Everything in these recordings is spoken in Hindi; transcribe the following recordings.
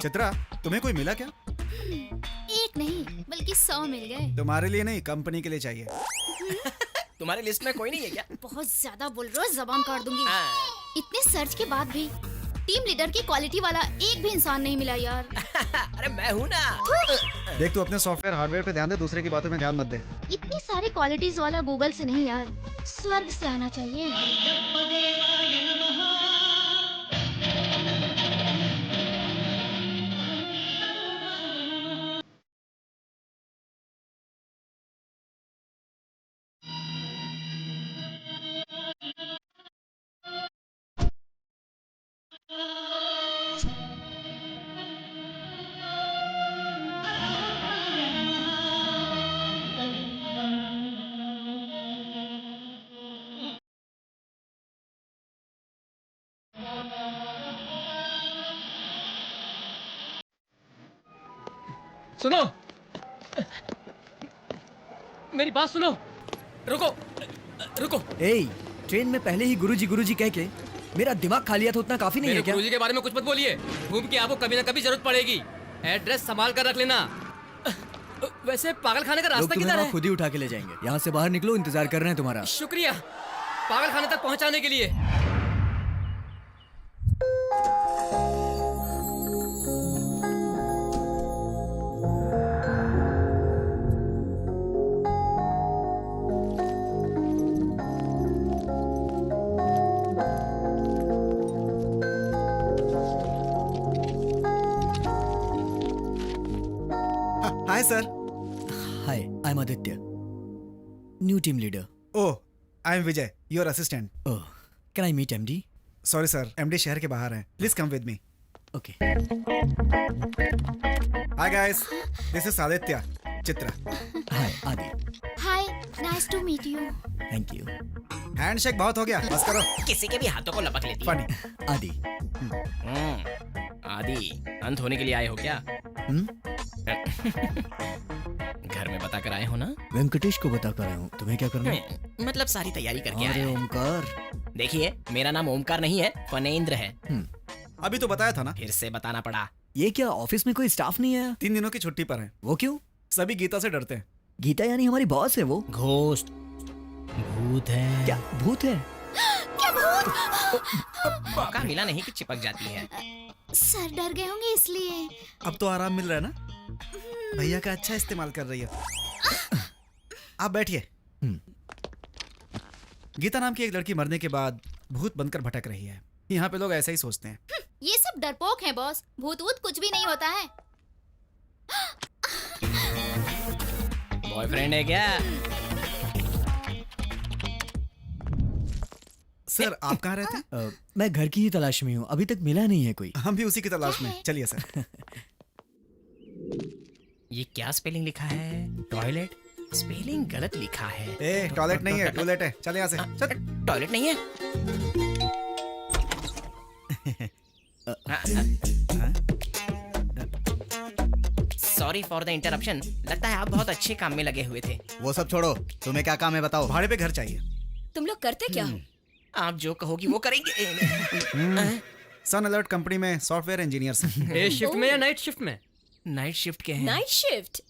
चित्रा, तुम्हें कोई मिला क्या? एक नहीं बल्कि 100 मिल गए। तुम्हारे लिए नहीं, कंपनी के लिए चाहिए। तुम्हारी लिस्ट में कोई नहीं है क्या? बहुत ज्यादा बोल रहे हो, जबान काट दूंगी। इतने सर्च के बाद भी टीम लीडर की क्वालिटी वाला एक भी इंसान नहीं मिला यार। अरे मैं हूँ ना। देख, तू अपने सॉफ्टवेयर हार्डवेयर पे ध्यान दे, दूसरे की बातों में ध्यान मत दे। इतनी सारी क्वालिटीज वाला गूगल से नहीं यार, स्वर्ग से आना चाहिए। सुनो, मेरी बात सुनो। रुको रुको। ए, ट्रेन में पहले ही गुरुजी कह के मेरा दिमाग खा लिया था, उतना काफी नहीं है क्या? गुरुजी के बारे में कुछ मत बोलिए, घूम के आपको कभी ना कभी जरूरत पड़ेगी। एड्रेस संभाल कर रख लेना। वैसे पागल खाने का लोग रास्ता तुम्हें किधर वहाँ है? खुद ही उठा के ले जाएंगे। यहाँ से बाहर निकलो, इंतजार कर रहे हैं तुम्हारा। शुक्रिया पागल खाने तक पहुँचाने के लिए। Hi sir. Hi, I am Aditya, new team leader. Oh, I am Vijay, your assistant. Oh, can I meet MD? Sorry sir, MD शहर के बाहर हैं। Please come with me. Okay. Hi guys, this is Aditya. Chitra. Hi Adi. Hi, nice to meet you. Thank you. Handshake बहुत हो गया, बस करो। किसी के भी हाथों को लपक लेती है। फनी। आदि। आदि, अंत होने के लिए आए हो क्या? हम्म? घर में बता कर आए हो ना? वेंकटेश को बता कर आया हूँ, तुम्हें क्या करना है? मतलब सारी तैयारी करके आए अरे हैं। ओमकार। देखिए, मेरा नाम ओमकार नहीं है, फनेंद्र है। अभी तो बताया था ना। फिर से बताना पड़ा। ये क्या ऑफिस में कोई स्टाफ नहीं आया? 3 दिनों की छुट्टी पर हैं। वो क्यों? सभी गीता से डरते हैं। गीता यानी हमारी बॉस है वो? घोस्ट, भूत है। क्या भूत है? मौका मिला नहीं कि चिपक जाती है। सर डर गए होंगे इसलिए। अब तो आराम मिल रहा है ना? भैया का अच्छा इस्तेमाल कर रही है। आप बैठिए। गीता नाम की एक लड़की मरने के बाद भूत बनकर भटक रही है। यहाँ पे लोग ऐसा ही सोचते हैं। ये सब डरपोक हैं बॉस, भूत वूत कुछ भी नहीं होता है। बॉयफ्रेंड है क्या? सर, आप कहाँ रहते हैं? मैं घर की ही तलाश में हूँ, अभी तक मिला नहीं है कोई। हम भी उसी की तलाश में। चलिए सर। ये क्या स्पेलिंग लिखा है? टॉयलेट? स्पेलिंग गलत लिखा है। ए, टॉयलेट नहीं है, टॉयलेट है। चल यहाँ से। चल। टॉयलेट नहीं है? Sorry for the interruption. लगता है आप बहुत अच्छे काम में लगे हुए थे। वो सब छोड़ो, तुम्हें क्या काम है बताओ। भाड़े पे घर चाहिए। तुम लोग करते क्या हो? आप जो कहोगी वो करेंगे। सन अलर्ट कंपनी में सॉफ्टवेयर इंजीनियर हैं। डे शिफ्ट में या नाइट शिफ्ट में? नाइट शिफ्ट के हैं। Night shift?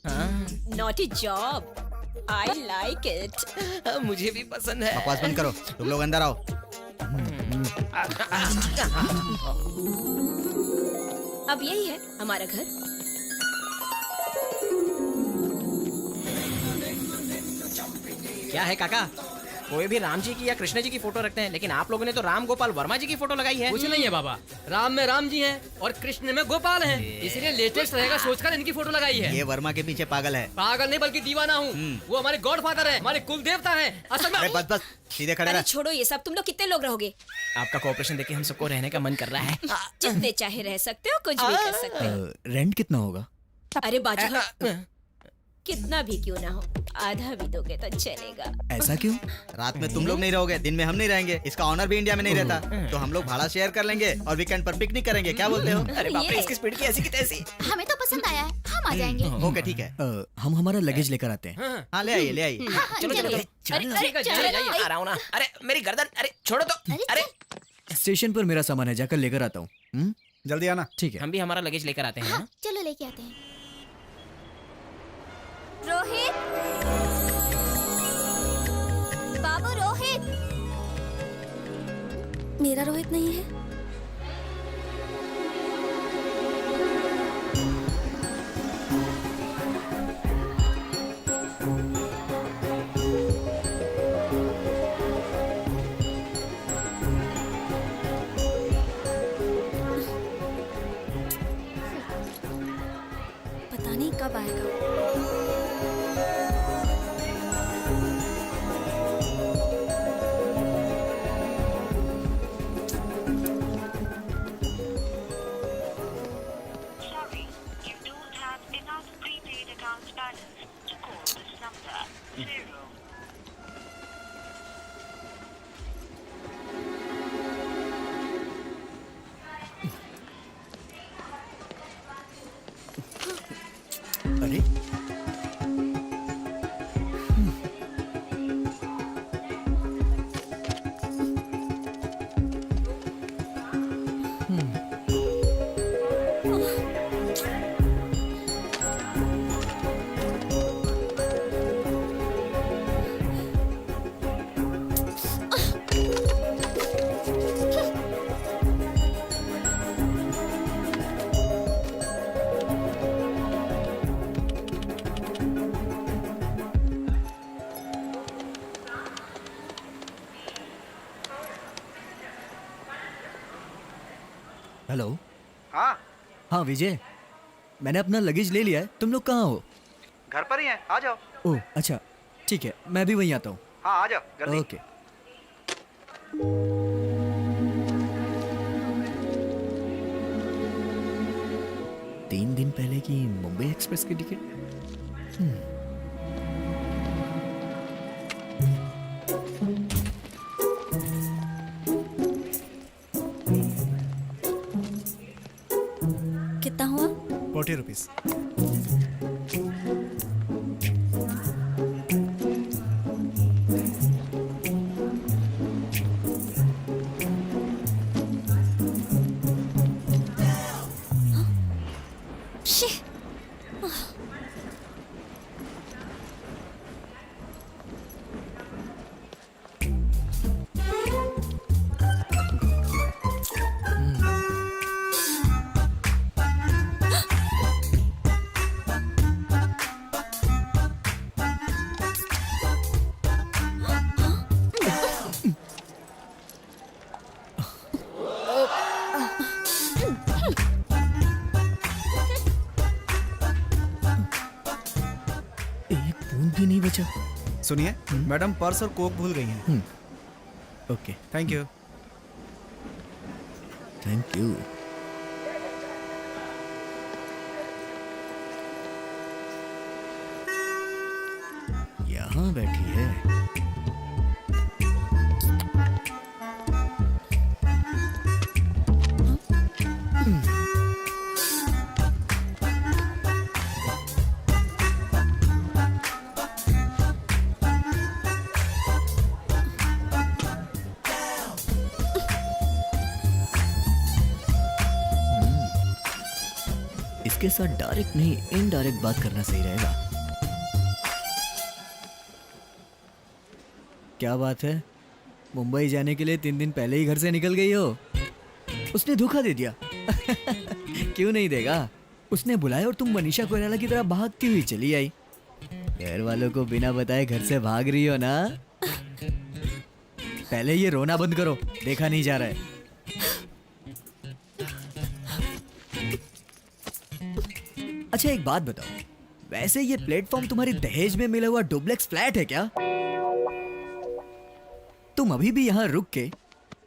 Naughty job, I like it. मुझे भी पसंद है। बकवास बंद करो, तुम लोग अंदर आओ। अब यही है हमारा घर। क्या है काका? कोई भी राम जी की या कृष्ण जी की फोटो रखते हैं, लेकिन आप लोगों ने तो राम गोपाल वर्मा जी की फोटो लगाई है। कुछ नहीं है बाबा, राम में राम जी हैं और कृष्ण में गोपाल हैं, इसलिए लेटेस्ट रहेगा सोचकर इनकी फोटो लगाई है। ये वर्मा के पीछे पागल है। पागल नहीं बल्कि दीवाना हूँ। वो हमारे गॉडफादर है, हमारे कुल देवता है। असल अरे में बस बस, सीधे खड़े अरे रह। छोड़ो ये सब, तुम लोग कितने लोग रहोगे? आपका कोऑपरेशन देखे हम सबको रहने का मन कर रहा है। जितने चाहे रह सकते हो, कुछ भी कर सकते हो। रेंट कितना होगा? अरे बाजू, कितना भी क्यों ना हो, आधा भी दोगे तो चलेगा। ऐसा क्यों? रात में तुम लोग नहीं रहोगे, दिन में हम नहीं रहेंगे। इसका ऑनर भी इंडिया में नहीं रहता, तो हम लोग भाड़ा शेयर कर लेंगे और वीकेंड पर पिकनिक करेंगे। क्या बोलते हो? अरे बाप रे, ये। इसकी स्पीड की ऐसी की तैसी। हमें तो पसंद आया है, हम आ जाएंगे। ओके ठीक है। हम हमारा लगेज लेकर आते हैं। हाँ, हाँ ले आइए ले आइए। चलो चलो चलो। चलो, चलो जाइए, आ रहा हूँ ना। अरे मेरी गर्दन, अरे छोड़ो तो। अरे स्टेशन पर मेरा सामान है, जाकर लेकर आता हूँ। जल्दी आना। ठीक है। हम भी हमारा लगेज लेकर आते हैं। हाँ चलो लेके आते हैं। रोहित, बाबू रोहित। मेरा रोहित नहीं है। पता नहीं कब आएगा। Sorry, you don't have enough prepaid account balance to call this number. 0. अरे हेलो। हाँ हाँ विजय, मैंने अपना लगेज ले लिया है। तुम लोग कहाँ हो? घर पर ही हैं, आ जाओ। ओह अच्छा, ठीक है, मैं भी वहीं आता हूँ। हाँ आ जाओ जल्दी। ओके। तीन दिन पहले की मुंबई एक्सप्रेस की टिकट। कितना हुआ? 40 रुपीज। Shit. एक बूंद भी नहीं बचा। सुनिए, मैडम पर्स और कोक भूल गई हैं। Okay, thank you. Thank you. यहाँ बैठी है। इसके साथ डायरेक्ट नहीं इनडायरेक्ट बात करना सही रहेगा। क्या बात है, मुंबई जाने के लिए 3 दिन पहले ही घर से निकल गई हो? उसने धोखा दे दिया। क्यों नहीं देगा? उसने बुलाया और तुम मनीषा कोइराला की तरह भागती हुई चली आई। घर वालों को बिना बताए घर से भाग रही हो ना? पहले ये रोना बंद करो, देखा नहीं जा रहा है। अच्छा एक बात बताओ, वैसे ये प्लेटफॉर्म तुम्हारी दहेज में मिला हुआ डुप्लेक्स फ्लैट है क्या? तुम अभी भी यहाँ रुक के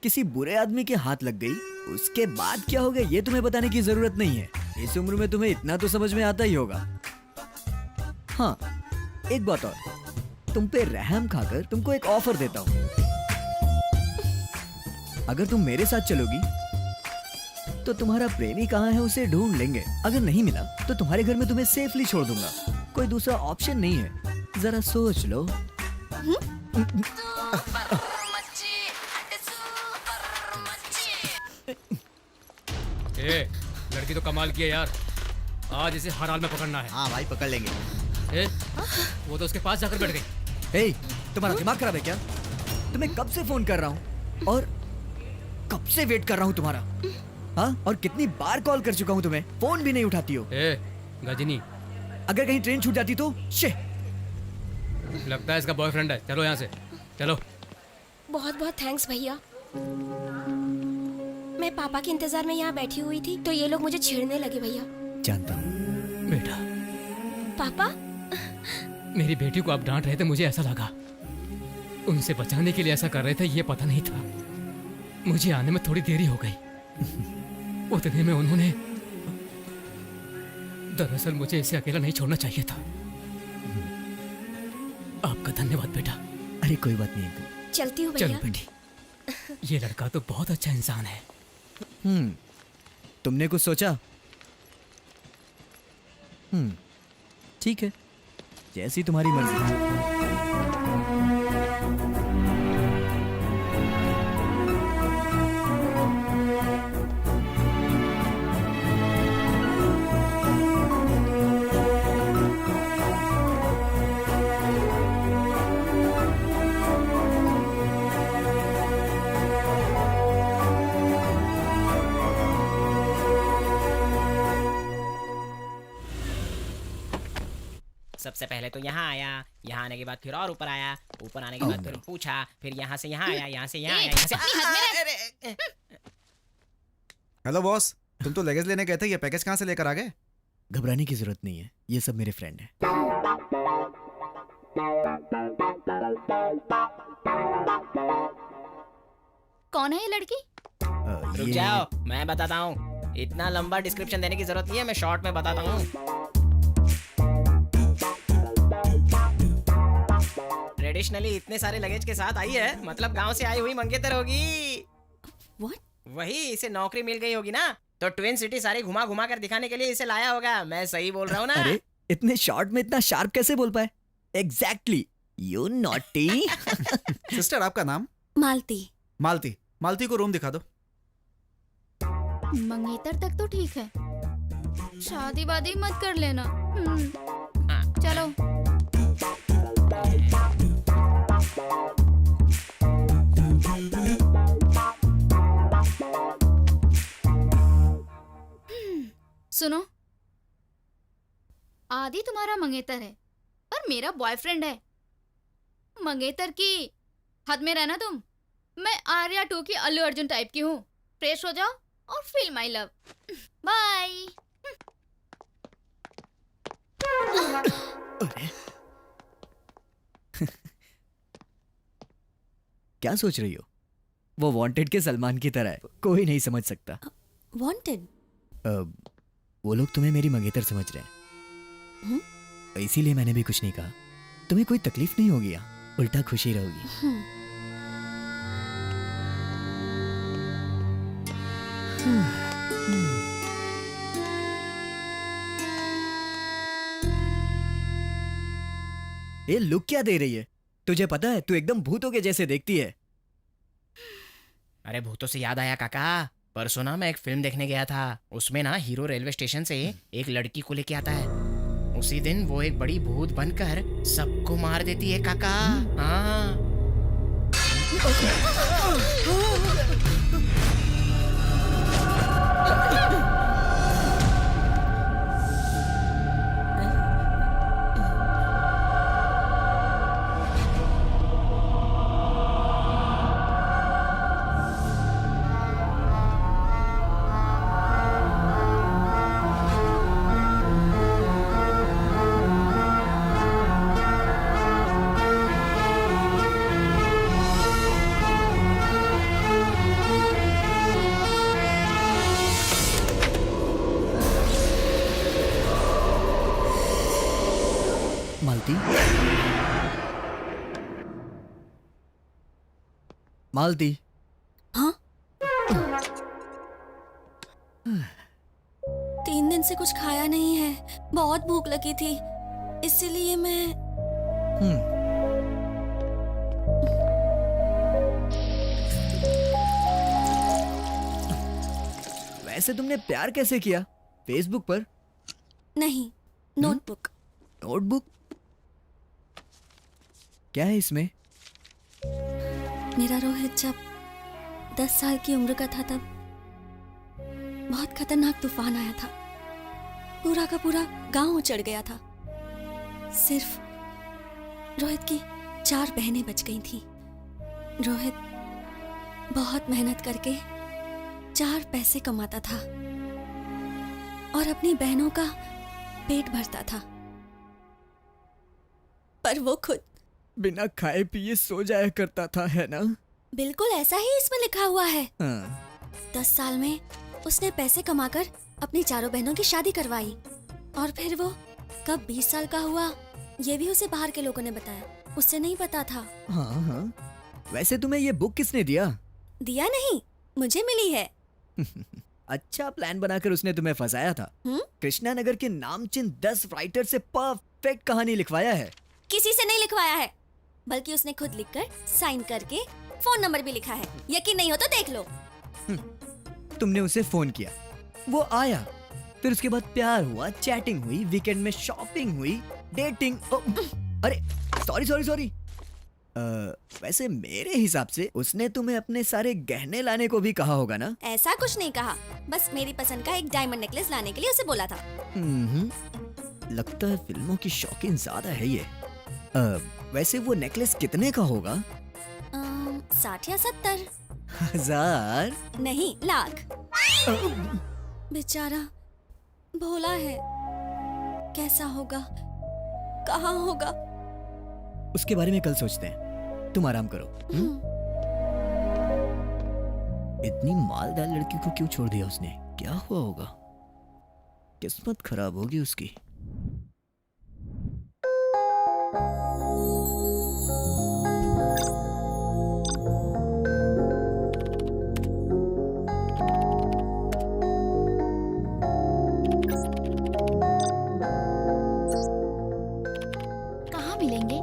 किसी बुरे आदमी के हाथ लग गई, उसके बाद क्या हो गया ये तुम्हें बताने की जरूरत नहीं है। इस उम्र में तुम्हें इतना तो समझ में आता ही होगा। हाँ एक बात और, तुम पे रहम खाकर तुमको एक ऑफर देता हूँ। अगर तुम मेरे साथ चलोगी तो तुम्हारा प्रेमी कहाँ है उसे ढूंढ लेंगे। अगर नहीं मिला तो तुम्हारे घर में तुम्हें सेफली छोड़ दूंगा। कोई दूसरा ऑप्शन नहीं है, जरा सोच लो। ए, लड़की तो कमाल की है यार। आज इसे हर हाल में पकड़ना है। हाँ भाई पकड़ लेंगे। ए, वो तो उसके पास जाकर बैठ गई। हे, तुम्हारा दिमाग खराब है क्या? तुम्हें कब से फोन कर रहा हूँ और कब से वेट कर रहा हूँ तुम्हारा। हाँ, और कितनी बार कॉल कर चुका हूँ तुम्हें, फोन भी नहीं उठाती हो। ए, गजनी, अगर कहीं ट्रेन छूट जाती तो शे। लगता है इसका बॉयफ्रेंड है। चलो यहाँ से, चलो। बहुत बहुत थैंक्स भैया। मैं पापा के इंतजार में यहाँ बैठी हुई थी तो ये लोग मुझे छेड़ने लगे भैया। जानता हूँ। बेटा, पापा मेरी बेटी को आप डांट रहे थे, मुझे ऐसा लगा उनसे बचाने के लिए ऐसा कर रहे थे, ये पता नहीं था। मुझे आने में थोड़ी देरी हो गई। उतने में उन्होंने, दरअसल मुझे इसे अकेला नहीं छोड़ना चाहिए था। आपका धन्यवाद बेटा। अरे कोई बात नहीं अंकल। चलती हूँ चलो भैया। बेटी, ये लड़का तो बहुत अच्छा इंसान है। तुमने कुछ सोचा? ठीक है, जैसी तुम्हारी मर्जी। सबसे पहले तो यहाँ आया, यहाँ आने के बाद फिर और ऊपर आया, ऊपर आने के बाद फिर पूछा, फिर यहाँ से यहाँ आया, यहाँ से यहाँ आया, यहाँ से। हेलो बॉस, तुम तो लगेज लेने गए थे, ये पैकेज कहाँ से लेकर आ गए? घबराने की जरूरत नहीं है, ये सब मेरे फ्रेंड हैं। कौन है ये लड़की? रुक जाओ, मैं बताता हूँ। इतना लंबा डिस्क्रिप्शन देने की जरूरत नहीं है, मैं शॉर्ट में बताता हूँ। ट्रेडिशनली इतने सारे लगेज के साथ आई है, मतलब गांव से आई हुई मंगेतर होगी। What? वही, इसे नौकरी मिल गई होगी ना, तो ट्विन सिटी सारी घुमा घुमा कर दिखाने के लिए इसे लाया होगा। मैं सही बोल रहा हूँ ना? अरे इतने शॉर्ट में इतना शार्प कैसे बोल पाए? Exactly, you naughty. सिस्टर, आपका नाम? मालती। मालती। मालती को रूम दिखा दो। मंगेतर तक तो ठीक है, शादी वादी मत कर लेना। चलो। सुनो, आदि तुम्हारा मंगेतर है और मेरा बॉयफ्रेंड है। मंगेतर की हद में रहना तुम। मैं आर्या 2 की अल्लू अर्जुन टाइप की हूँ। फ्रेश हो जाओ और फील माई लव। बाय। क्या सोच रही हो? वो वांटेड के सलमान की तरह है, कोई नहीं समझ सकता। वांटेड? वो लोग तुम्हें मेरी मंगेतर समझ रहे हैं, इसीलिए मैंने भी कुछ नहीं कहा। तुम्हें कोई तकलीफ नहीं होगी, उल्टा खुशी रहोगी। ये लुक क्या दे रही है? तुझे पता है तू एकदम भूतों के जैसे देखती है। अरे भूतों से याद आया काका, परसों ना मैं एक फिल्म देखने गया था। उसमें ना हीरो रेलवे स्टेशन से एक लड़की को लेके आता है। उसी दिन वो एक बड़ी भूत बनकर सबको मार देती है काका। हाँ। मालती, मालती। हाँ? 3 दिन से कुछ खाया नहीं है, बहुत भूख लगी थी, इसीलिए मैं। वैसे तुमने प्यार कैसे किया? फेसबुक पर? नहीं, नोटबुक। नोटबुक? क्या है इसमें? मेरा रोहित जब 10 साल की उम्र का था तब बहुत खतरनाक तूफान आया था। पूरा का पूरा गांव उजड़ गया था। सिर्फ रोहित की 4 बहनें बच गई थी। रोहित बहुत मेहनत करके 4 पैसे कमाता था और अपनी बहनों का पेट भरता था, पर वो खुद बिना खाए पिए सो जाया करता था, है ना? बिल्कुल ऐसा ही इसमें लिखा हुआ है। हाँ। 10 साल में उसने पैसे कमाकर अपनी 4 बहनों की शादी करवाई और फिर वो कब 20 साल का हुआ ये भी उसे बाहर के लोगों ने बताया। उसे नहीं पता था। हाँ हाँ। वैसे तुम्हें ये बुक किसने दिया? दिया नहीं, मुझे मिली है। अच्छा प्लान बनाकर उसने तुम्हें फंसाया था। कृष्णा नगर के नामचीन 10 राइटर से परफेक्ट कहानी लिखवाया है। किसी से नहीं लिखवाया है, बल्कि उसने खुद लिखकर साइन करके फोन नंबर भी लिखा है। यकीन नहीं हो तो देख लो। तुमने उसे फोन किया, वो आया, फिर उसके बाद प्यार हुआ, चैटिंग हुई, वीकेंड में शॉपिंग हुई, डेटिंग। अरे सॉरी सॉरी सॉरी। वैसे मेरे हिसाब से उसने तुम्हें अपने सारे गहने लाने को भी कहा होगा ना? ऐसा कुछ नहीं कहा, बस मेरी पसंद का एक डायमंड नेकलेस लाने के लिए उसे बोला था। लगता है फिल्मों की शौकीन ज्यादा है ये। वैसे वो नेकलेस कितने का होगा? 60 या 70 हजार? नहीं, लाख। बेचारा भोला है, कैसा होगा, कहाँ होगा? उसके बारे में कल सोचते हैं, तुम आराम करो। इतनी मालदार लड़की को क्यों छोड़ दिया उसने? क्या हुआ होगा? किस्मत खराब होगी उसकी। कहाँ मिलेंगे?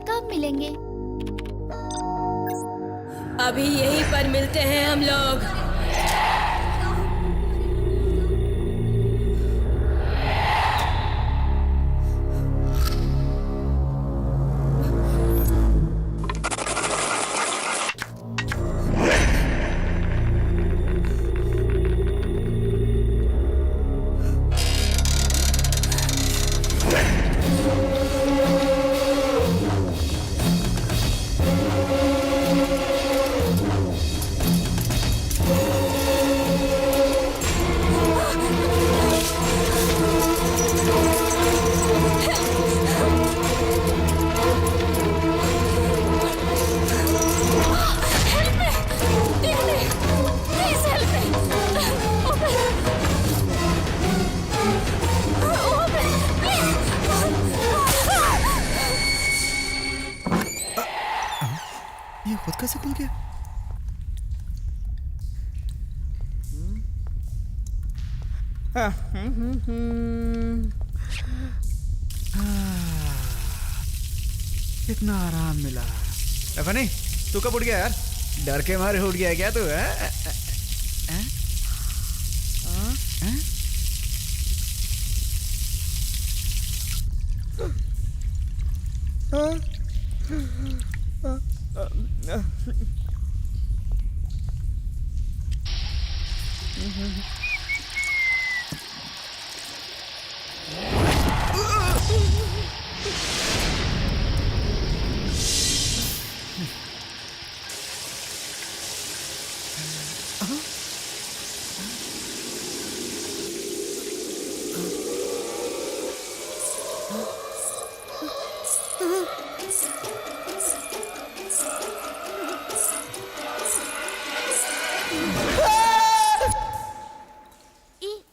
कब मिलेंगे? अभी यहीं पर मिलते हैं हम लोग। ये खुद कैसे खुल गया? कितना आराम मिला। फनी, तू कब उठ गया यार? डर के मारे उठ गया क्या तू?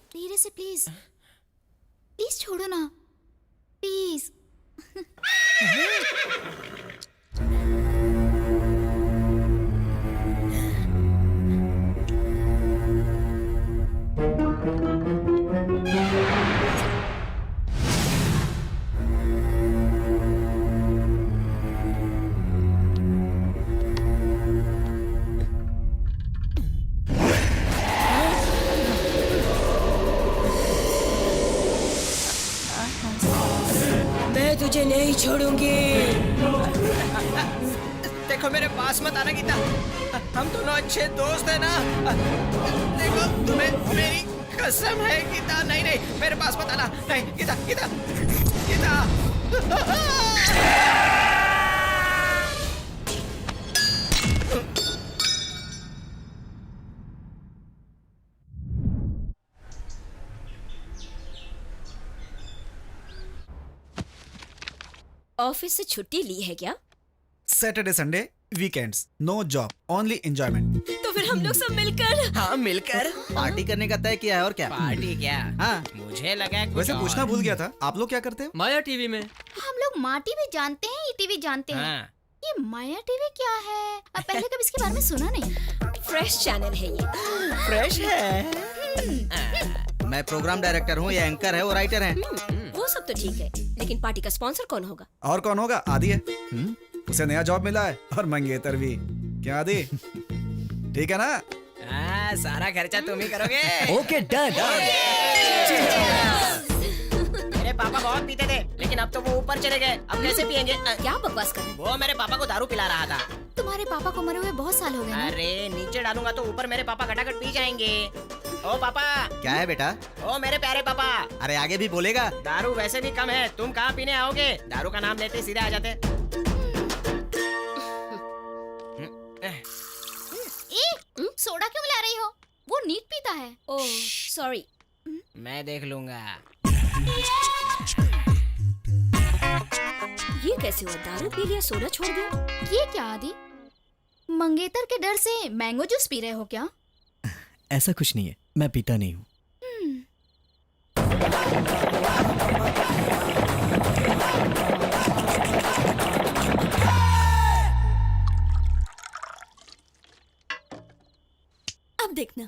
धीरे से प्लीज, प्लीज छोड़ो ना, प्लीज। तुझे नहीं छोड़ूंगी। देखो मेरे पास मत आना गीता, हम दोनों अच्छे दोस्त हैं ना। देखो तुम्हें मेरी कसम है गीता। नहीं नहीं मेरे पास मत आना। नहीं गीता गीता गीता। ऑफिस से छुट्टी ली है क्या? Saturday Sunday weekends, no job, only enjoyment. तो फिर हम लोग सब मिलकर हाँ मिलकर पार्टी करने का तय किया है और क्या? पार्टी क्या? हाँ। मुझे लगा कुछ वैसे और। पूछना भूल गया था, आप लोग क्या करते हो? माया टीवी में। हम लोग माटी भी जानते हैं, ईटी भी जानते हैं। हाँ। ये माया टीवी क्या है? अब पहले कभी इसके बारे में सुना नहीं। फ्रेश चैनल है ये। फ्रेश है। मैं प्रोग्राम डायरेक्टर हूँ, ये एंकर है और राइटर है। वो सब तो ठीक है, लेकिन पार्टी का स्पॉन्सर कौन होगा? और कौन होगा? आदि है। उसे नया जॉब मिला है और मंगेतर भी। क्या आदि? ठीक है ना? सारा खर्चा तुम ही करोगे। Okay done. मेरे पापा बहुत पीते थे, लेकिन अब तो वो ऊपर चले गए। अब कैसे पियेंगे? क्या बकवास कर रहे हैं? वो मेरे पापा को दारू पिला रहा था। तुम्हारे पापा को मरे हुए बहुत साल हो गए ना? अरे नीचे डालूंगा तो ऊपर मेरे पापा खटाखट पी जाएंगे। ओ पापा। क्या है बेटा? ओ मेरे प्यारे पापा। अरे आगे भी बोलेगा। दारू वैसे भी कम है, तुम कहाँ पीने आओगे? दारू का नाम लेते सीधे आ जाते। सोडा क्यों मिला रही हो? वो नीट पीता है। Oh sorry. मैं देख लूंगा। ये कैसे हुआ? दारू पी लिया, सोडा छोड़ दिया। ये क्या आदि? मंगेतर के डर से मैंगो जूस पी रहे हो क्या? ऐसा कुछ नहीं है, मैं पीता नहीं हूँ। अब देखना।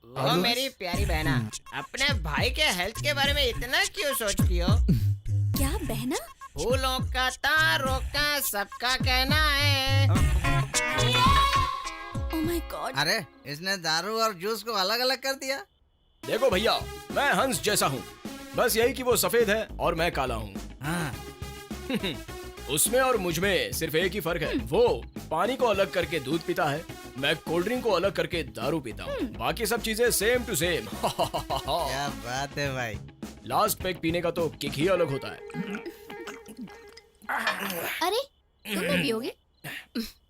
वो मेरी प्यारी बहना, अपने भाई के हेल्थ के बारे में इतना क्यों सोचती हो? क्या बहना? फूलों का तारों का सबका कहना है। Oh my God. अरे इसने दारू और जूस को अलग अलग कर दिया। देखो भैया, मैं हंस जैसा हूँ, बस यही कि वो सफेद है और मैं काला हूँ। हाँ। उसमें और मुझ में सिर्फ एक ही फर्क है, वो पानी को अलग करके दूध पीता है, मैं कोल्ड ड्रिंक को अलग करके दारू पीता हूँ। बाकी सब चीजें सेम टू सेम। क्या बात है भाई। लास्ट पैक पीने का तो किक ही अलग होता है। अरे तुम नहीं पियोगे?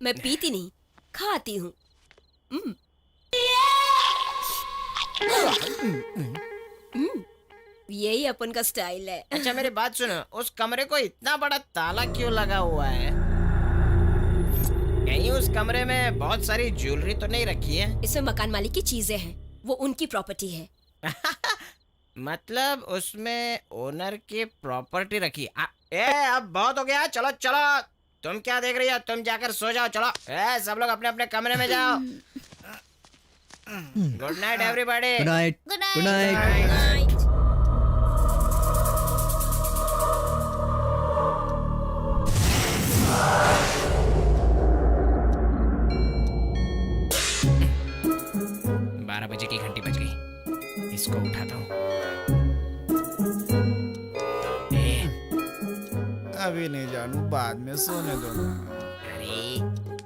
मैं पीती नहीं, खाती हूँ। यही अपन का स्टाइल है। अच्छा मेरी बात सुनो, उस कमरे को इतना बड़ा ताला क्यों लगा हुआ है? कहीं उस कमरे में बहुत सारी ज्वेलरी तो नहीं रखी है? इसमें मकान मालिक की चीजें हैं, वो उनकी प्रॉपर्टी है। मतलब उसमें ओनर की प्रॉपर्टी रखी। अब बहुत हो गया, चलो चलो। तुम क्या देख रही हो? तुम जाकर सो जाओ, चलो। सब लोग अपने अपने कमरे में जाओ। Good night everybody. Good night. Good night. Good night. बारह बजे की घंटी बज गई, इसको उठाता हूँ। अभी नहीं जानू, बाद में सोने दो ना। अरे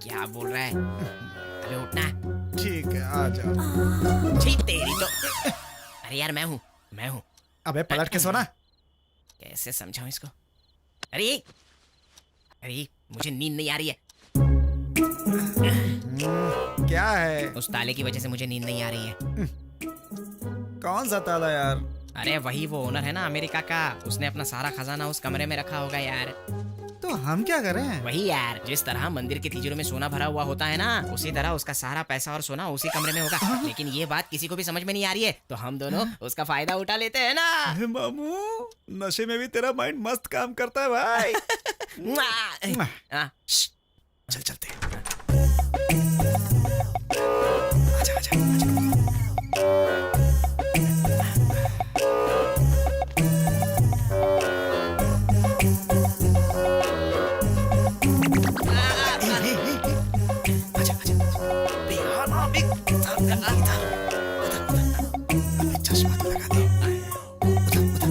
क्या बोल रहा है? अबे उठना। ठीक है, आ जाओ। छी तेरी तो। अरे यार मैं हूँ। अबे पलट के सोना। कैसे समझाऊं इसको? अरे मुझे नींद नहीं आ रही है। क्या है? उस ताले की वजह से मुझे नींद नहीं आ रही है। कौन सा ताला यार? अरे वही वो ओनर है ना अमेरिका का, उसने अपना सारा खजाना उस कमरे में रखा होगा यार। तो हम क्या करें? वही यार, जिस तरह मंदिर के तिजोरी में सोना भरा हुआ होता है ना, उसी तरह उसका सारा पैसा और सोना उसी कमरे में होगा। लेकिन ये बात किसी को भी समझ में नहीं आ रही है, तो हम दोनों उसका फायदा उठा लेते हैं ना। मामू, नशे में भी तेरा माइंड मस्त काम करता है भाई। हाँ, चल चलते हैं। आजा आजा आजा। आजा आजा। बिहार ना बिक। इधर अबे चश्मा तो लगा दे। उधर उधर।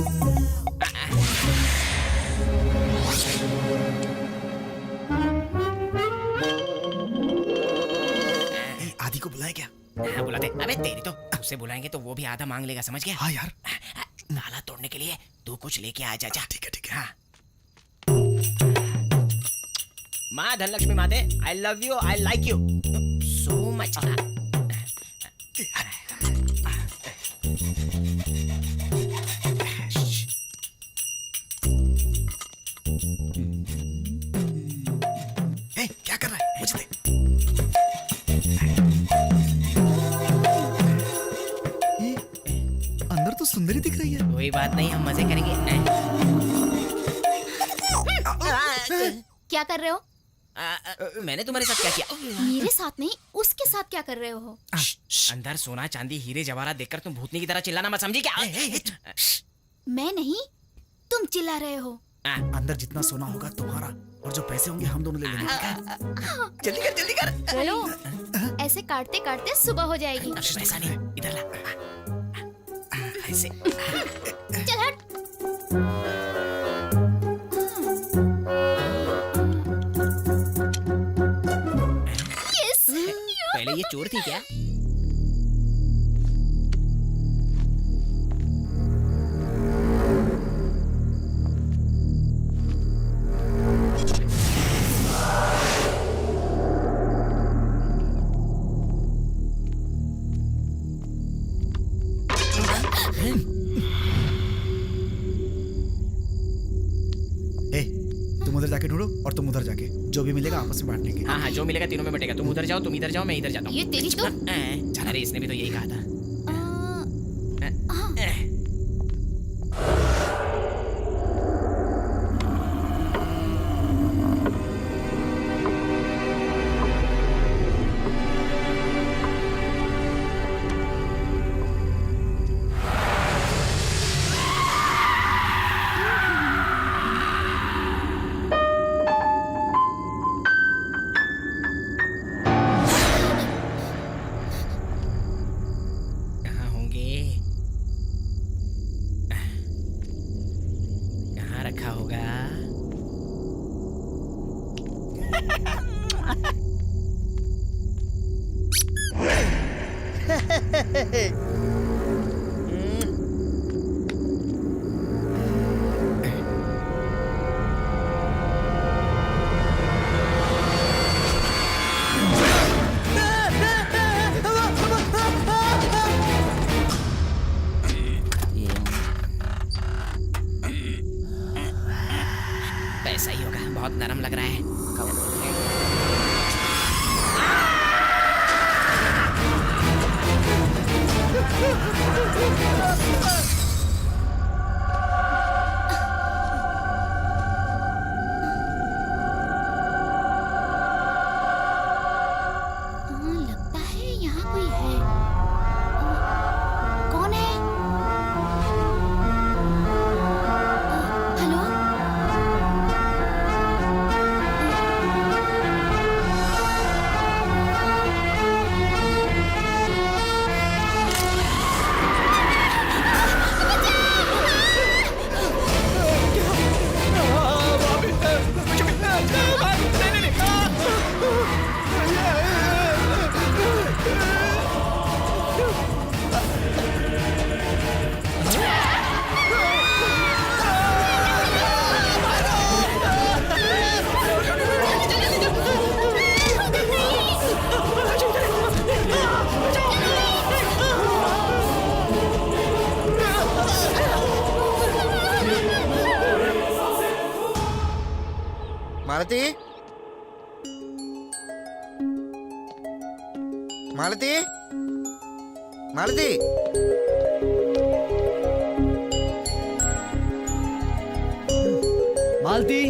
हाँ बुलाते। अबे तेरी तो उसे बुलाएंगे तो वो भी आधा मांग लेगा, समझ गया? हाँ यार। ताला तोड़ने के लिए तू कुछ लेके आ जा। जा ठीक है, ठीक है। हाँ। माँ धनलक्ष्मी माते, I love you, I like you so much. ए, क्या कर रहा है? मुझे दे। ये, अंदर तो सुंदरी दिख रही है। कोई बात नहीं, हम मजे करेंगे। क्या कर रहे हो? मैंने तुम्हारे साथ क्या किया? मेरे साथ नहीं, उसके साथ क्या कर रहे हो? अंदर सोना चांदी हीरे जवाहरात देखकर तुम भूतनी की तरह चिल्लाना मत, समझी क्या? मैं नहीं, तुम चिल्ला रहे हो। अंदर जितना सोना होगा तुम्हारा, और जो पैसे होंगे हम दोनों ले लेंगे। जल्दी कर, जल्दी कर। चलो, ऐसे काटते काटते सुबह हो जाएगी। पैसा नहीं, इधर ला। ऐसे। चल हट। यस। पहले ये चोर थी क्या? ए, तुम उधर जाके ढूंढो और तुम उधर जाके, जो भी मिलेगा आपस में बांट लेंगे। हाँ हाँ, जो मिलेगा तीनों में बटेगा। तुम उधर जाओ, तुम इधर जाओ, मैं इधर जाता हूँ। ये तेरी तो। अरे इसने भी तो यही कहा था। कहाँ होंगे? कहाँ रखा होगा? पैसा ही होगा, बहुत नरम लग रहा है। लगता है यहाँ कोई है। कौन है? हेलो? मालती, मालती, मालती। मालती,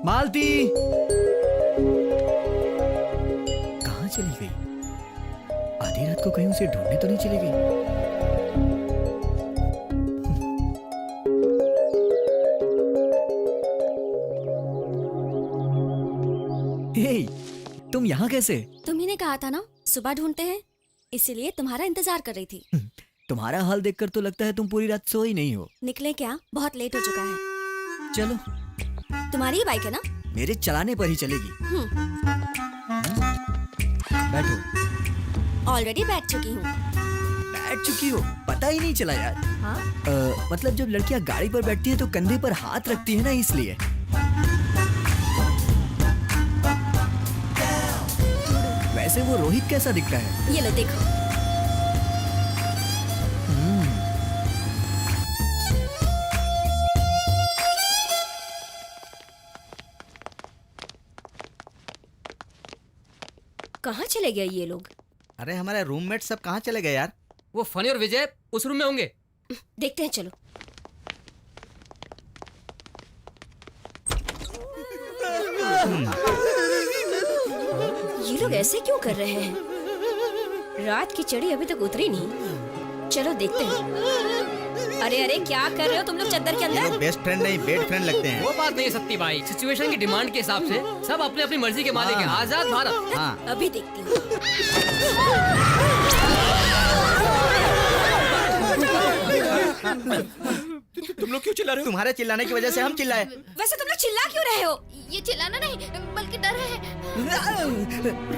मालती, कहाँ चली गई? आधी रात को कहीं उसे ढूंढने तो नहीं चली गई? हे, तुम यहाँ कैसे? तुम्ही ने कहा था ना सुबह ढूंढते हैं, इसीलिए तुम्हारा इंतजार कर रही थी। तुम्हारा हाल देखकर तो लगता है तुम पूरी रात सोई नहीं हो। निकले क्या? बहुत लेट हो चुका है। चलो, तुम्हारी ही बाइक है ना? मेरे चलाने पर ही चलेगी। बैठो। ऑलरेडी बैठ चुकी हूँ। बैठ चुकी हो? पता ही नहीं चला यार। हाँ? मतलब जब लड़कियां गाड़ी पर बैठती हैं तो कंधे पर हाथ रखती है ना, इसलिए। वैसे वो रोहित कैसा दिखता है? ये लो देखो। कहाँ चले गए ये लोग? अरे हमारे रूममेट सब कहाँ चले गए यार? वो फनी और विजय उस रूम में होंगे। देखते हैं, चलो। ये लोग ऐसे क्यों कर रहे हैं? रात की चढ़ी अभी तक उतरी नहीं। चलो देखते हैं। अरे अरे, क्या कर रहे हो तुम लोग चद्दर के ये अंदर? लोग बेस्ट फ्रेंड नहीं बेड फ्रेंड लगते हैं। वो बात नहीं है सत्ती भाई, सिचुएशन की डिमांड के हिसाब से सब अपनी अपनी मर्जी के मालिक हैं। आजाद भारत। हाँ अभी देखती हूँ। तुम लोग क्यों चिल्ला रहे हो? तुम्हारे चिल्लाने की वजह से हम चिल्लाए। वैसे तुम लोग चिल्ला क्यों रहे हो? ये चिल्लाना नहीं बल्कि डर है।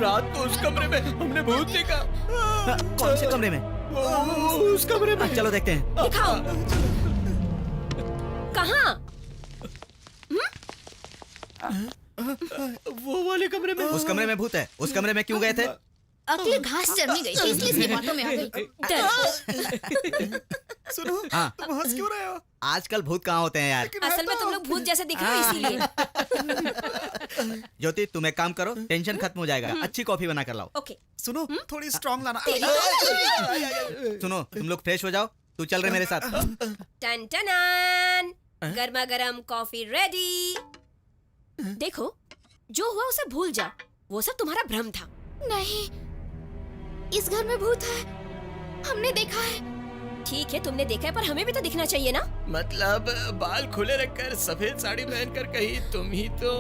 रात को उस कमरे में हमने भूत देखा। कौन से कमरे में? उस कमरे में। चलो देखते हैं। दिखाओ। कहाँ? वो वाले कमरे में। उस कमरे में भूत है। उस कमरे में क्यों गए थे? अगली घास चढ़नी गई थी इसलिए इसकी बातों में आ गई। डर। सुनो, हाँ। तुम हंस क्यों रहे हो? आजकल भूत कहाँ होते हैं यार? असल में तुम लोग भूत जैसे दिख रहे हो इसीलिए। ज्योति तुम एक काम करो, टेंशन खत्म हो जाएगा। अच्छी कॉफी बना कर लाओ। ओके। सुनो, थोड़ी स्ट्रांग लाना। सुनो तुम लोग फ्रेश हो जाओ, तू चल रहे मेरे साथ। टन टनान, गर्मा गर्म कॉफी रेडी। देखो, जो हुआ उसे भूल जाओ। वो सब तुम्हारा भ्रम था। नहीं, इस घर में भूत है। हमने देखा है। ठीक है, तुमने देखा है, पर हमें भी तो दिखना चाहिए ना। मतलब बाल खुले रखकर सफेद साड़ी पहनकर कहीं तुम ही तो।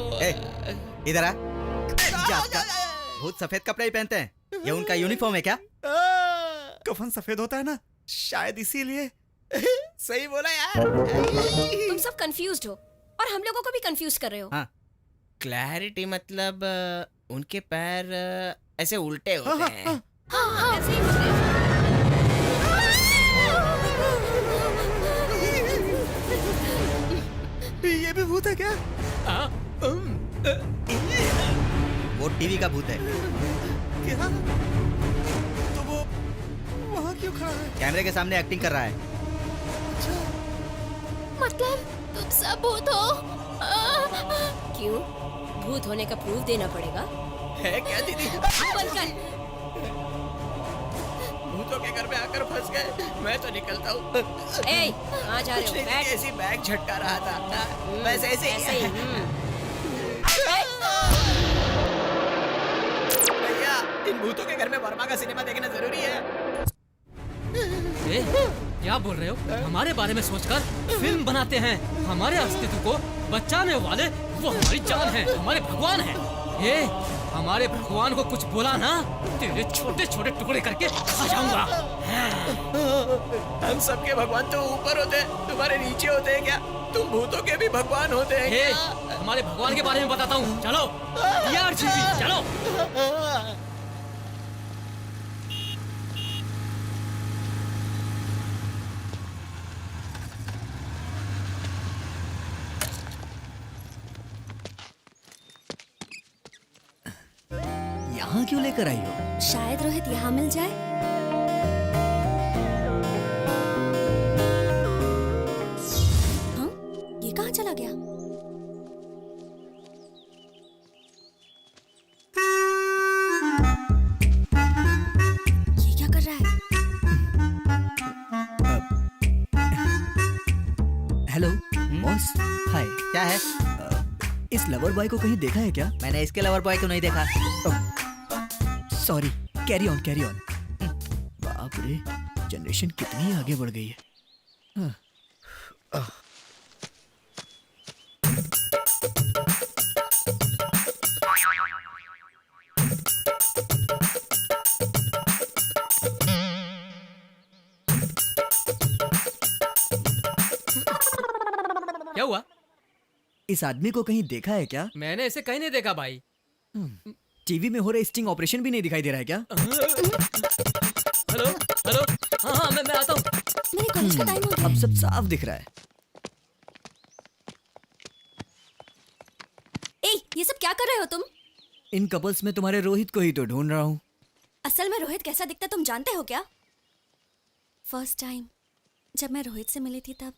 इधर आ। जात का भूत सफेद कपड़े ही पहनते हैं। ये उनका यूनिफॉर्म है क्या? कफन सफेद होता है ना, शायद इसीलिए। सही बोला यार। तुम सब कंफ्यूज्ड हो और हम लोगों को भी कंफ्यूज कर रहे हो। हाँ। क्लैरिटी मतलब उनके पैर ऐसे उल्टे होते हैं। हाँ, ऐसे ही होते हैं। ये भी भूत है क्या? वो टीवी का भूत है। क्या? तो वो वहाँ क्यों खड़ा है? कैमरे के सामने एक्टिंग कर रहा है। मतलब तुम सब भूत हो? क्यों? भूत होने का प्रूफ देना पड़ेगा। है क्या दीदी? बंद कर। भूतों के घर में आकर फंस गए। मैं तो निकलता हूँ। ए, कहाँ जा रहे हो? बैठ। ऐसी बैग झटका रहा था। बस ऐसे ऐसे ही। ही। भैया, इन भूतों के घर में वर्मा का सिनेमा देखना जरूरी है। ए, क्या बोल रहे हो? हमारे बारे में सोचकर फिल्म बनाते हैं। हमारे अस्तित्व को बचाने वाले वो हमारी जान है, हमारे भगवान है। ए, हमारे भगवान को कुछ बोला ना, तेरे छोटे छोटे टुकड़े करके खा जाऊंगा। हम सबके भगवान तो ऊपर होते हैं, तुम्हारे नीचे होते हैं क्या? तुम भूतों के भी भगवान होते हैं ए, क्या? हमारे भगवान के बारे में बताता हूँ। चलो यार, चलो। यहाँ क्यों लेकर आई हो? शायद रोहित यहाँ मिल जाए। हाँ, ये कहाँ चला गया? ये क्या कर रहा है? Hello boss. हाय। क्या है? इस लवर बॉय को कहीं देखा है क्या? मैंने इसके लवर बॉय को नहीं देखा। Sorry, carry on carry on. बाप रे, जनरेशन कितनी आगे बढ़ गई है। क्या हुआ? इस आदमी को कहीं देखा है क्या? मैंने इसे कहीं नहीं देखा भाई। टीवी में हो रहे स्टिंग ऑपरेशन भी नहीं दिखाई दे रहा है क्या? हेलो हेलो, हाँ हाँ मैं आता हूँ। मेरे कॉलेज का टाइम हो गया। अब सब साफ दिख रहा है। ए, ये सब क्या कर रहे हो तुम? इन कपल्स में तुम्हारे रोहित को ही तो ढूंढ रहा हूँ। असल में रोहित कैसा दिखता तुम जानते हो क्या? फर्स्ट टाइम जब मैं रोहित से मिली थी तब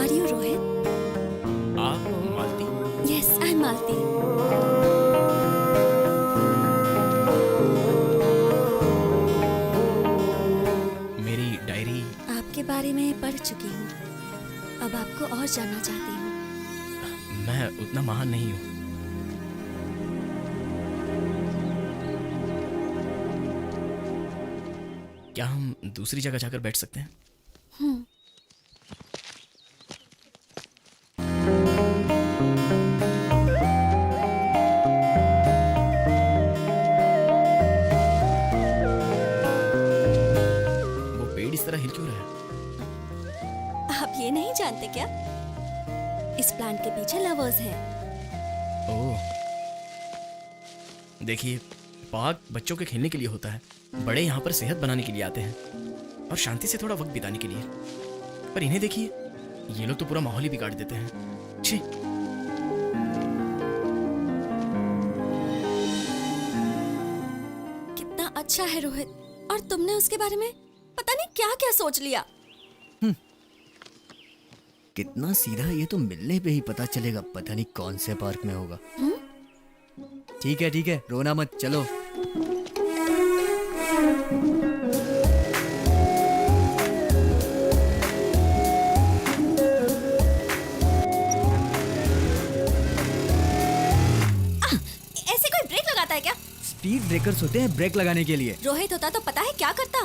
आर यू रोहित? आप मालती? यस, आई एम मालती। मेरी डायरी? आपके बारे में पढ़ चुकी हूँ। अब आपको और जानना चाहती हूँ। मैं उतना महान नहीं हूँ। क्या हम दूसरी जगह जाकर बैठ सकते हैं? वो पेड़ इस तरह हिल क्यों रहा है? आप ये नहीं जानते क्या? इस प्लांट के पीछे लवर्स हैं। ओह, देखिए, पार्क बच्चों के खेलने के लिए होता है, बड़े यहाँ पर सेहत बनाने के लिए आते हैं और शांति से थोड़ा वक्त बिताने के लिए। पर इन्हें देखिए, ये लोग तो पूरा माहौल ही बिगाड़ देते हैं। छी। कितना अच्छा है रोहित, और तुमने उसके बारे में पता नहीं क्या क्या सोच लिया। कितना सीधा, ये तो मिलने पे ही पता चलेगा। पता नहीं कौन से पार्क में होगा। ठीक है, रोना मत, चलो। ऐसे कोई ब्रेक लगाता है क्या? स्पीड ब्रेकर्स होते हैं ब्रेक लगाने के लिए। रोहित होता तो पता है क्या करता?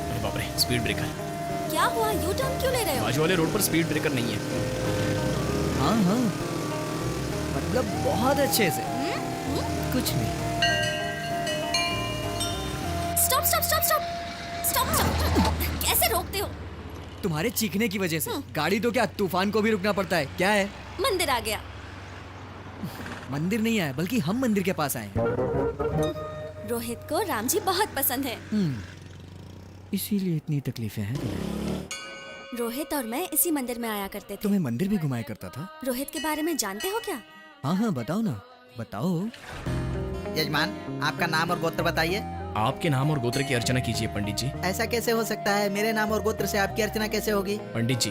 अरे बाप रे, स्पीड ब्रेकर। क्या हुआ? यू टर्न क्यों ले रहे हो? बाजू वाले रोड पर स्पीड ब्रेकर नहीं है। हाँ, मतलब बहुत अच्छे से। कुछ नहीं। Stop stop stop stop stop stop. कैसे रोकते हो? तुम्हारे चीखने की वजह से। गाड़ी तो क्या, तूफान को भी रुकना पड़ता है। क्या है? मंदिर आ गया। मंदिर नहीं आया, बल्कि हम मंदिर के पास आए हैं। रोहित को राम जी बहुत पसंद है। इसीलिए इतनी तकलीफें हैं तुम्हें। रोहित और मैं इसी मंदिर में आया करते थे। तुम्हें मंदिर भी घुमाया करता था? रोहित के बारे में जानते हो क्या? हाँ, बताओ ना, बताओ। यजमान, आपका नाम और गोत्र बताइए। आपके नाम और गोत्र की अर्चना कीजिए पंडित जी। ऐसा कैसे हो सकता है? मेरे नाम और गोत्र से आपकी अर्चना कैसे होगी? पंडित जी,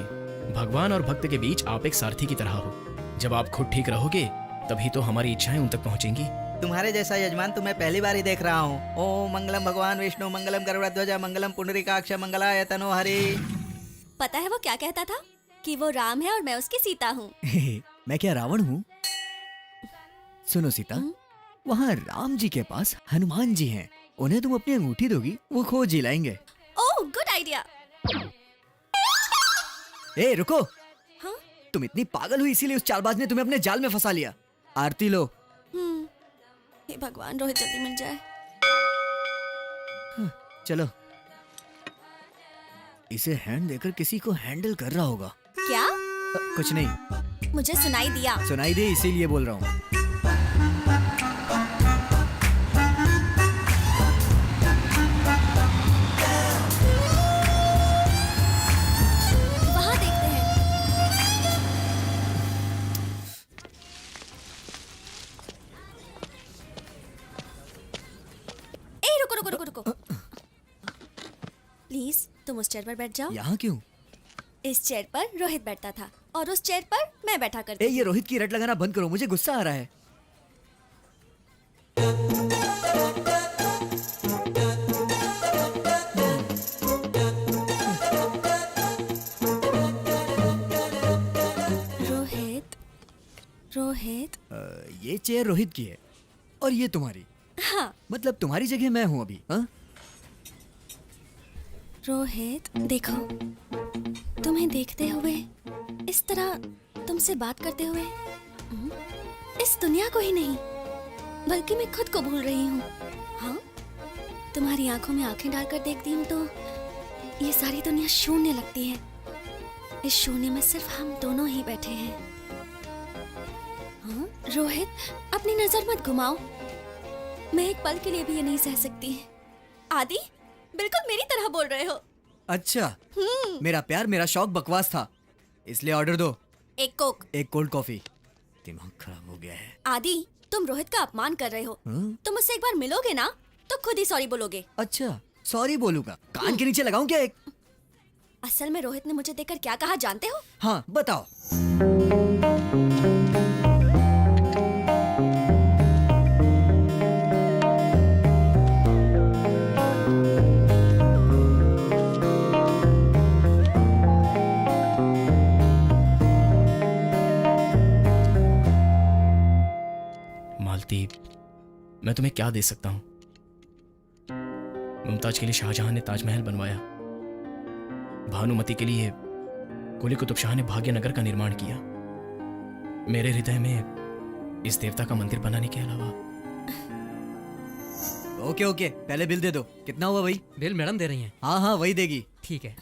भगवान और भक्त के बीच आप एक सारथी की तरह हो। जब आप खुद ठीक रहोगे तभी तो हमारी इच्छाएं उन तक पहुंचेंगी। तुम्हारे जैसा यजमान तो मैं पहली बार ही देख रहा हूँ। ओम मंगलम भगवान विष्णु, मंगलम गरुड़ध्वज, मंगलम पुंडरीकाक्ष, मंगलाय तनो हरि। पता है वो क्या कहता था? कि वो राम है और मैं उसकी सीता हूँ। मैं क्या रावण हूँ? सुनो सीता, वहाँ राम जी के पास हनुमान जी हैं। उन्हें तुम अपनी अंगूठी दोगी, वो खोज ही लाएंगे। ओह, गुड आइडिया। ए रुको। हाँ? तुम इतनी पागल हुई इसीलिए उस चालबाज ने तुम्हें अपने जाल में फंसा लिया। आरती लो। हे भगवान, रोहित जल्दी मिल जाए। चलो। इसे हैंड देकर किसी को हैंडल कर रहा होगा। क्या? कुछ नहीं, मुझे सुनाई दिया। सुनाई दे इसीलिए बोल रहा हूँ। वहाँ देखते हैं। ए, रुको रुको रुको रुको। प्लीज तुम उस चेयर पर बैठ जाओ। यहाँ क्यों? इस चेयर पर रोहित बैठता था और उस चेयर पर मैं बैठा करती ए, थी। ये रोहित की रट लगाना बंद करो, मुझे गुस्सा आ रहा है। रोहित, रोहित। ये चेयर रोहित की है और ये तुम्हारी। हाँ। मतलब तुम्हारी जगह मैं हूँ अभी। हाँ? रोहित देखो, तुम्हें देखते हुए, इस तरह तुमसे बात करते हुए इस दुनिया को ही नहीं बल्कि मैं खुद को भूल रही हूँ। हाँ, तुम्हारी आंखों में आंखें डालकर देखती हूँ तो ये सारी दुनिया शून्य लगती है। इस शून्य में सिर्फ हम दोनों ही बैठे हैं। हाँ, रोहित अपनी नजर मत घुमाओ, मैं एक पल के लिए भी ये नहीं सह सकती। आदि, बिल्कुल मेरी तरह बोल रहे हो। अच्छा, मेरा प्यार, मेरा शौक बकवास था, इसलिए ऑर्डर दो। एक कोक। एक कोल्ड कॉफी। दिमाग खराब हो गया है। आदि, तुम रोहित का अपमान कर रहे हो। तुम मुझसे एक बार मिलोगे ना तो खुद ही सॉरी बोलोगे। अच्छा, सॉरी बोलूंगा। कान के नीचे लगाऊं क्या एक? असल में रोहित ने मुझे देखकर क्या कहा जानते हो? हाँ, बताओ। मालती, मैं तुम्हें क्या दे सकता हूं? मुमताज के लिए शाहजहां ने ताजमहल बनवाया, भानुमति के लिए कुली कुतुब शाह ने भाग्यनगर का निर्माण किया, मेरे हृदय में इस देवता का मंदिर बनाने के अलावा। ओके ओके, पहले बिल दे दो। कितना हुआ भाई? बिल मैडम दे रही हैं। हाँ हाँ, वही देगी। ठीक है।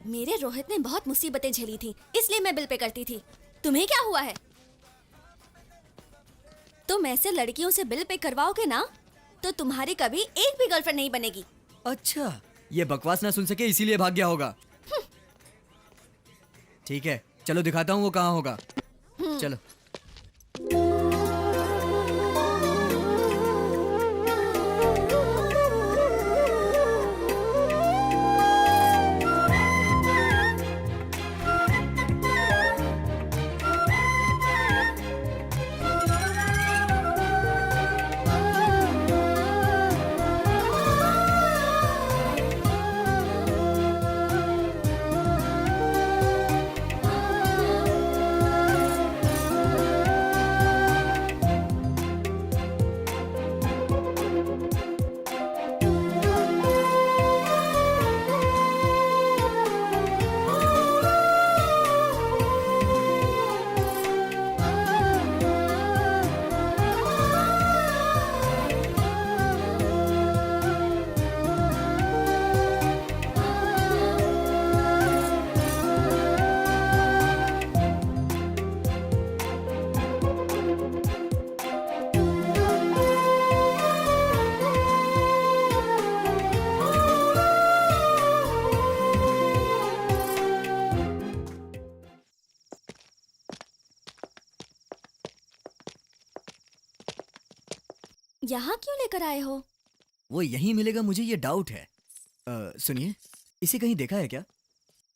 मेरे रोहित ने बहुत मुसीबतें झेली थी, इसलिए मैं बिल पे करती थी। तुम्हें क्या हुआ है? तुम ऐसे लड़कियों से बिल पे करवाओगे ना तो तुम्हारी कभी एक भी गर्लफ्रेंड नहीं बनेगी। अच्छा, ये बकवास ना सुन सके इसीलिए भाग गया होगा। ठीक है, चलो दिखाता हूँ वो कहाँ होगा। चलो। यहाँ क्यों लेकर आए हो? वो यहीं मिलेगा, मुझे ये डाउट है। सुनिए, इसे कहीं देखा है क्या?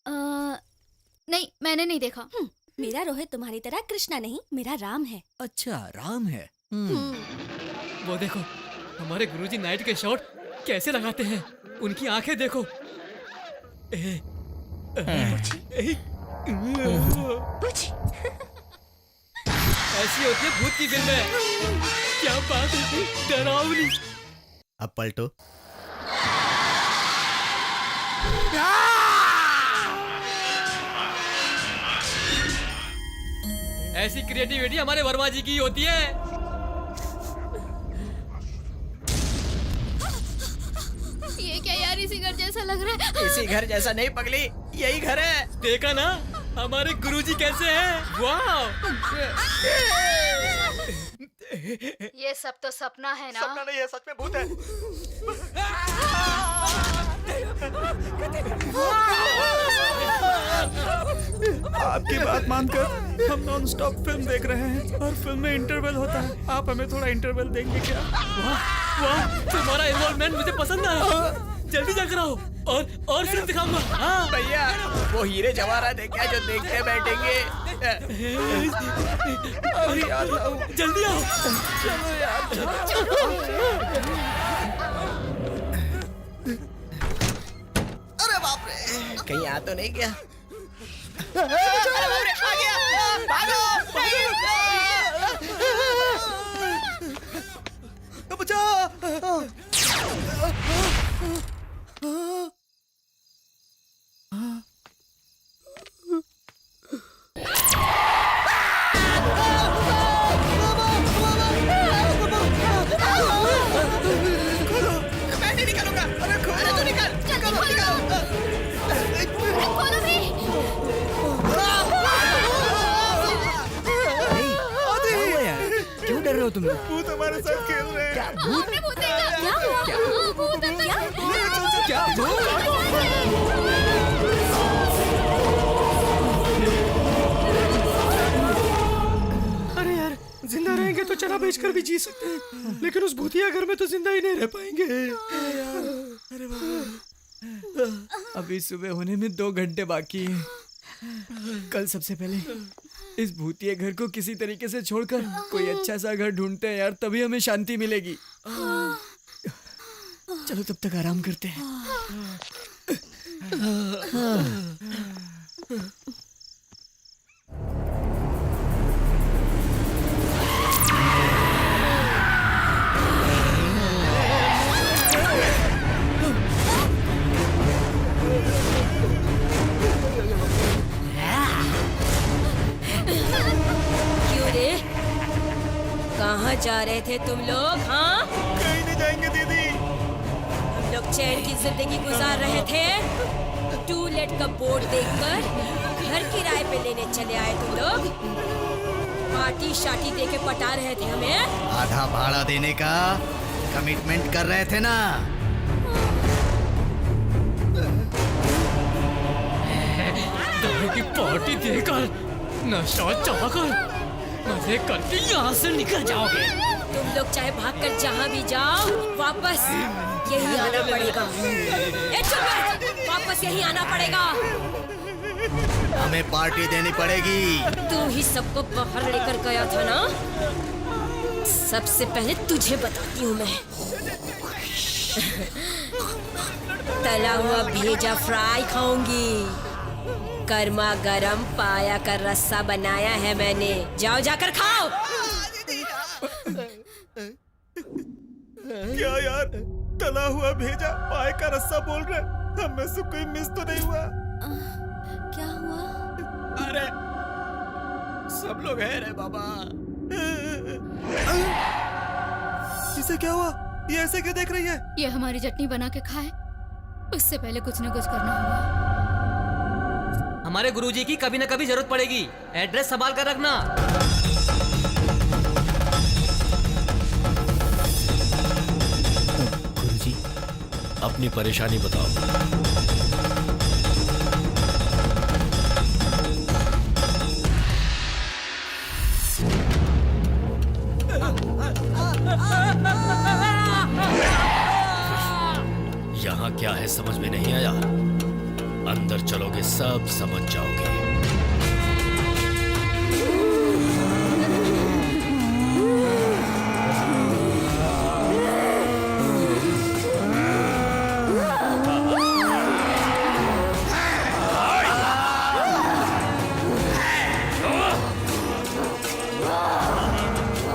नहीं, मैंने नहीं देखा। मेरा रोहित तुम्हारी तरह कृष्णा नहीं, मेरा राम है। अच्छा, राम है। वो देखो, हमारे गुरुजी नाइट के शॉट कैसे लगाते हैं। उनकी आंखें देखो। ऐसी होती है भूत की फिल्में। क्या बात है, डरावनी। अब पलटो। ऐसी क्रिएटिविटी हमारे वर्मा जी की होती है। ये क्या यार, इसी घर जैसा लग रहा है। इसी घर जैसा नहीं पगली, यही घर है। देखा ना हमारे गुरुजी कैसे हैं। वाह, ये सब तो सपना है ना? सपना नहीं है, सच में भूत है। आपकी बात मानकर हम नॉन स्टॉप फिल्म देख रहे हैं और फिल्म में इंटरवल होता है। आप हमें थोड़ा इंटरवल देंगे क्या? वाह, तुम्हारा इन्वॉल्वमेंट मुझे पसंद आया। जल्दी जाकर आओ और फिल्म दिखाऊंगा। हाँ भैया, वो हीरे जवाहरात है क्या जो देखते बैठेंगे? अरे यार, जल्दी आओ। चलो यार, अरे बाप रे, कहीं आ तो नहीं गया? तुम लोग? भूत हमारे साथ खेल रहे हैं। हमने भूत देखा। क्या हुआ? हाँ, भूत अंदर। क्या? अरे यार, जिंदा रहेंगे तो चना बेचकर भी जी सकते हैं, लेकिन उस भूतिया घर में तो जिंदा ही नहीं रह पाएंगे। अभी सुबह होने में 2 घंटे बाकी हैं। कल सबसे पहले इस भूतिया घर को किसी तरीके से छोड़कर कोई अच्छा सा घर ढूंढते हैं यार, तभी हमें शांति मिलेगी। चलो तब तक आराम करते हैं। क्यों रे? कहाँ जा रहे थे तुम लोग? हाँ, कहीं नहीं जाएंगे दीदी। हम लोग चैन की जिंदगी गुजार रहे थे। टू लेट का बोर्ड देखकर घर किराए पे लेने चले आए तुम लोग। पार्टी शाटी दे के पटा रहे थे हमें। आधा भाड़ा देने का कमिटमेंट कर रहे थे ना। दारू की पार्टी देकर नशा चढ़ाकर मजे करके यहाँ से निकल जाओगे। तुम लोग चाहे भागकर जहाँ भी जाओ, वापस यही आना पड़ेगा। ए चुप बैठ, वापस यही आना पड़ेगा। हमें पार्टी देनी पड़ेगी। तू ही सबको बाहर लेकर गया था ना? सबसे पहले तुझे बताती हूँ मैं। तला हुआ भेजा फ्राई खाऊंगी। गर्मा गरम पाया का रस्सा बनाया है मैंने। जाओ जाकर खाओ। क्या यार, तला हुआ भेजा पाए का रस्सा बोल रहे? हमें से कोई मिस तो नहीं हुआ? क्या हुआ? अरे सब लोग हैं रे बाबा। इसे क्या हुआ? ये ऐसे क्यों देख रही है? ये हमारी चटनी बना के खाए, उससे पहले कुछ न कुछ करना होगा। हमारे गुरुजी की कभी न कभी जरूरत पड़ेगी। एड्रेस संभाल कर रखना। गुरुजी, अपनी परेशानी बताओ। यहाँ क्या है समझ में नहीं आया। अंदर चलोगे सब समझ जाओगे।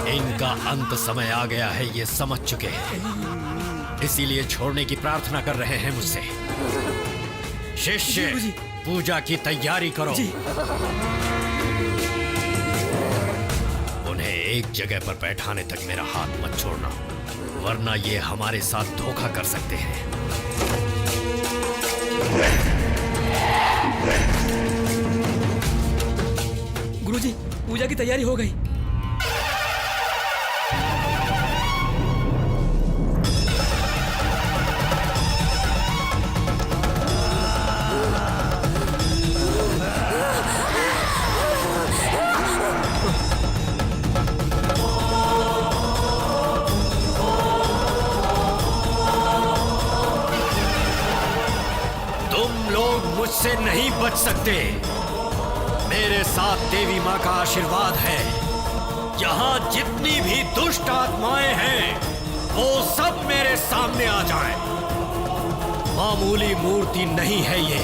इनका अंत समय आ गया है, ये समझ चुके हैं, इसीलिए छोड़ने की प्रार्थना कर रहे हैं मुझसे। शिष्य, पूजा की तैयारी करो। उन्हें एक जगह पर बैठाने तक मेरा हाथ मत छोड़ना, वरना ये हमारे साथ धोखा कर सकते हैं। गुरुजी, पूजा की तैयारी हो गई। मुझसे नहीं बच सकते। मेरे साथ देवी माँ का आशीर्वाद है। यहाँ जितनी भी दुष्ट आत्माएं हैं, वो सब मेरे सामने आ जाएं। मामूली मूर्ति नहीं है ये।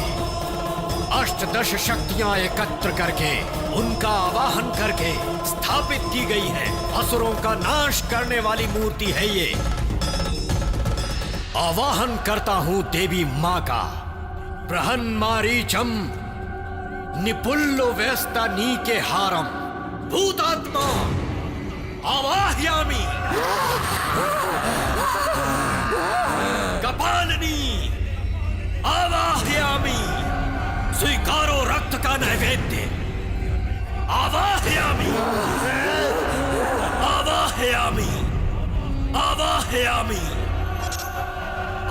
अष्टदश शक्तियां एकत्र करके, उनका आवाहन करके स्थापित की गई है। असुरों का नाश करने वाली मूर्ति है ये। आवाहन करता हूं देवी माँ का। बृहन्मारीचम निपुल्लो व्यस्ता नीके हारम भूतात्मा आवाह्यामि। कपालिनी आवाह्यामि। स्वीकारो रक्त का नैवेद्य। आवाह्यामि आवाह्यामि। आवाहयामि आवाहयामि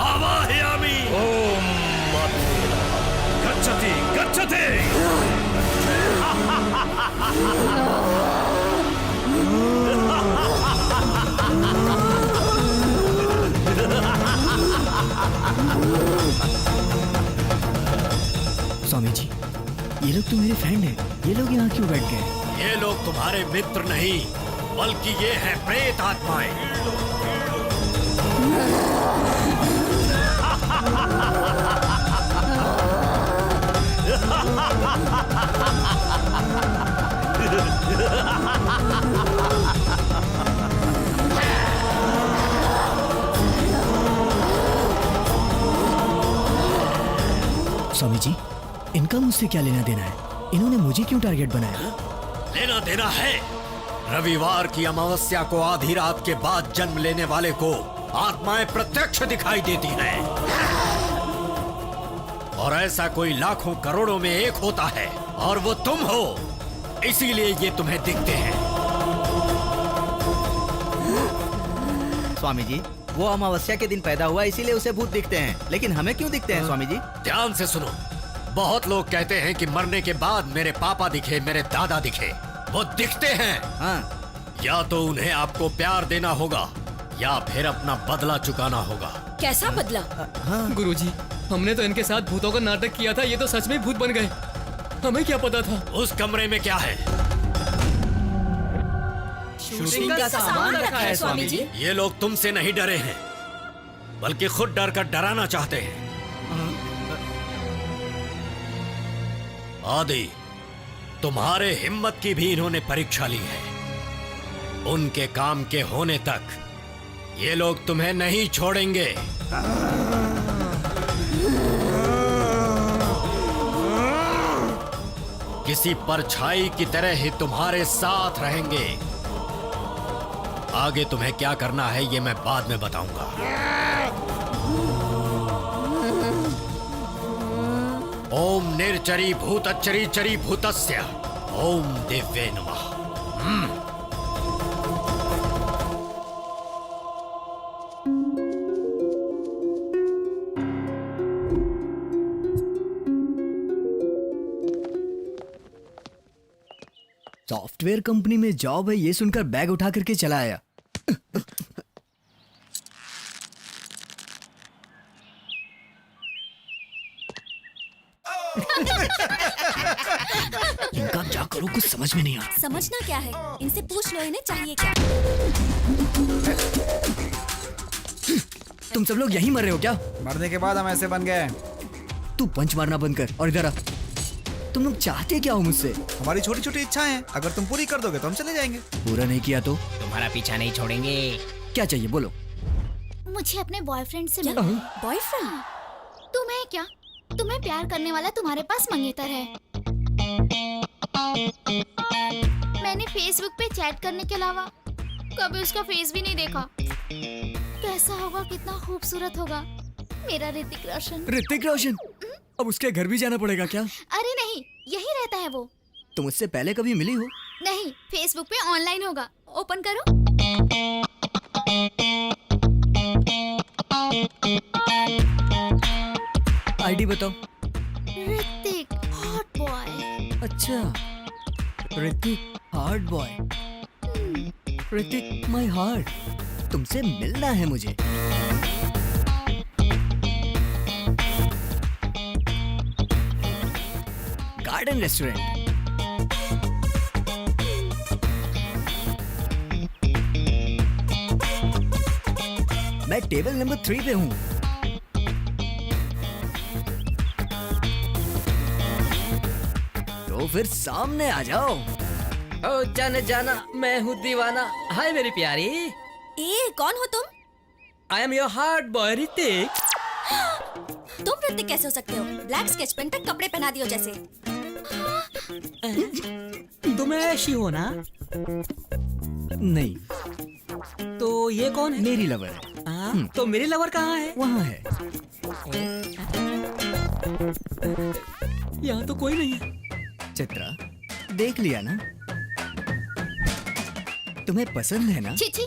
आवाहयामि। ओम गच्छति गच्छति। स्वामी जी, ये लोग तो मेरे फ्रेंड हैं। ये लोग यहाँ क्यों बैठ गए? ये लोग तुम्हारे मित्र नहीं, बल्कि ये हैं प्रेत आत्माएं। स्वामी जी, इनका मुझसे क्या लेना देना है? इन्होंने मुझे क्यों टारगेट बनाया? लेना देना है। रविवार की अमावस्या को आधी रात के बाद जन्म लेने वाले को आत्माएं प्रत्यक्ष दिखाई देती हैं, और ऐसा कोई लाखों करोड़ों में एक होता है, और वो तुम हो। इसीलिए ये तुम्हें दिखते हैं। स्वामी जी, वो अमावस्या के दिन पैदा हुआ, इसीलिए उसे भूत दिखते हैं। लेकिन हमें क्यों दिखते हैं स्वामी जी? ध्यान से सुनो। बहुत लोग कहते हैं कि मरने के बाद मेरे पापा दिखे, मेरे दादा दिखे। वो दिखते हैं। हाँ। या तो उन्हें आपको प्यार देना होगा, या फिर अपना बदला चुकाना होगा। कैसा बदला? गुरुजी, हमने तो इनके साथ भूतों का नाटक किया था, ये तो सच में भूत बन गए। हमें क्या पता था? उस कमरे में क्या है? शूटिंग का सामान रखा है स्वामी जी। ये लोग तुमसे नहीं डरे हैं, बल्कि खुद डर कर डराना चाहते हैं। आदि, तुम्हारे हिम्मत की भी इन्होंने परीक्षा ली है। उनके काम के होने तक ये लोग तुम्हें नहीं छोड़ेंगे। किसी परछाई की तरह ही तुम्हारे साथ रहेंगे। आगे तुम्हें क्या करना है ये मैं बाद में बताऊंगा। ओम निर्चरी भूतच्चरी चरी भूतस्य ओम दिव्ये नमः। सॉफ्टवेयर कंपनी में जॉब है, ये सुनकर बैग उठा करके चला आया। इनका क्या करूं, कुछ समझ में नहीं आ रहा। समझना क्या है? इनसे पूछ लो इन्हें चाहिए क्या। तुम सब लोग यहीं मर रहे हो क्या? मरने के बाद हम ऐसे बन गए। तू पंच मारना बंद कर और इधर आ। तुम लोग चाहते क्या हो मुझसे? हमारी छोटी छोटी इच्छाएं हैं, अगर तुम पूरी कर दोगे तो हम चले जाएंगे। पूरा नहीं किया तो तुम्हारा पीछा नहीं छोड़ेंगे। क्या चाहिए बोलो। मुझे अपने बॉयफ्रेंड से मिलना। बॉयफ्रेंड? तुम्हें क्या? तुम्हें प्यार करने वाला तुम्हारे पास मंगेतर है। मैंने फेसबुक पे चैट करने के अलावा कभी उसका फेस भी नहीं देखा। कैसा होगा, कितना खूबसूरत होगा, मेरा ऋतिक रोशन। ऋतिक रोशन? अब उसके घर भी जाना पड़ेगा क्या? अरे नहीं, यही रहता है वो। तुम उससे पहले कभी मिली हो? नहीं, फेसबुक पे ऑनलाइन होगा। ओपन करो। आईडी बताओ। Hrithik hot boy. अच्छा, Hrithik heart boy. Hrithik my heart, तुमसे मिलना है मुझे। Garden restaurant. मैं टेबल नंबर 3 पे हूँ। तो फिर सामने आ जाओ। ओ जाने जाना, मैं हूँ दीवाना। हाय मेरी प्यारी। ए, कौन हो तुम? I am your heart boy Hrithik. तुम ऋतिक कैसे हो सकते हो? ब्लैक स्केच पेन पे कपड़े पहना दियो जैसे। तुम ऐसी हो ना? नहीं, तो ये कौन है? मेरी लवर है। तो मेरी लवर कहाँ है? वहाँ है। यहाँ तो कोई नहीं है। चित्रा, देख लिया ना? तुम्हें पसंद है ना? छी छी,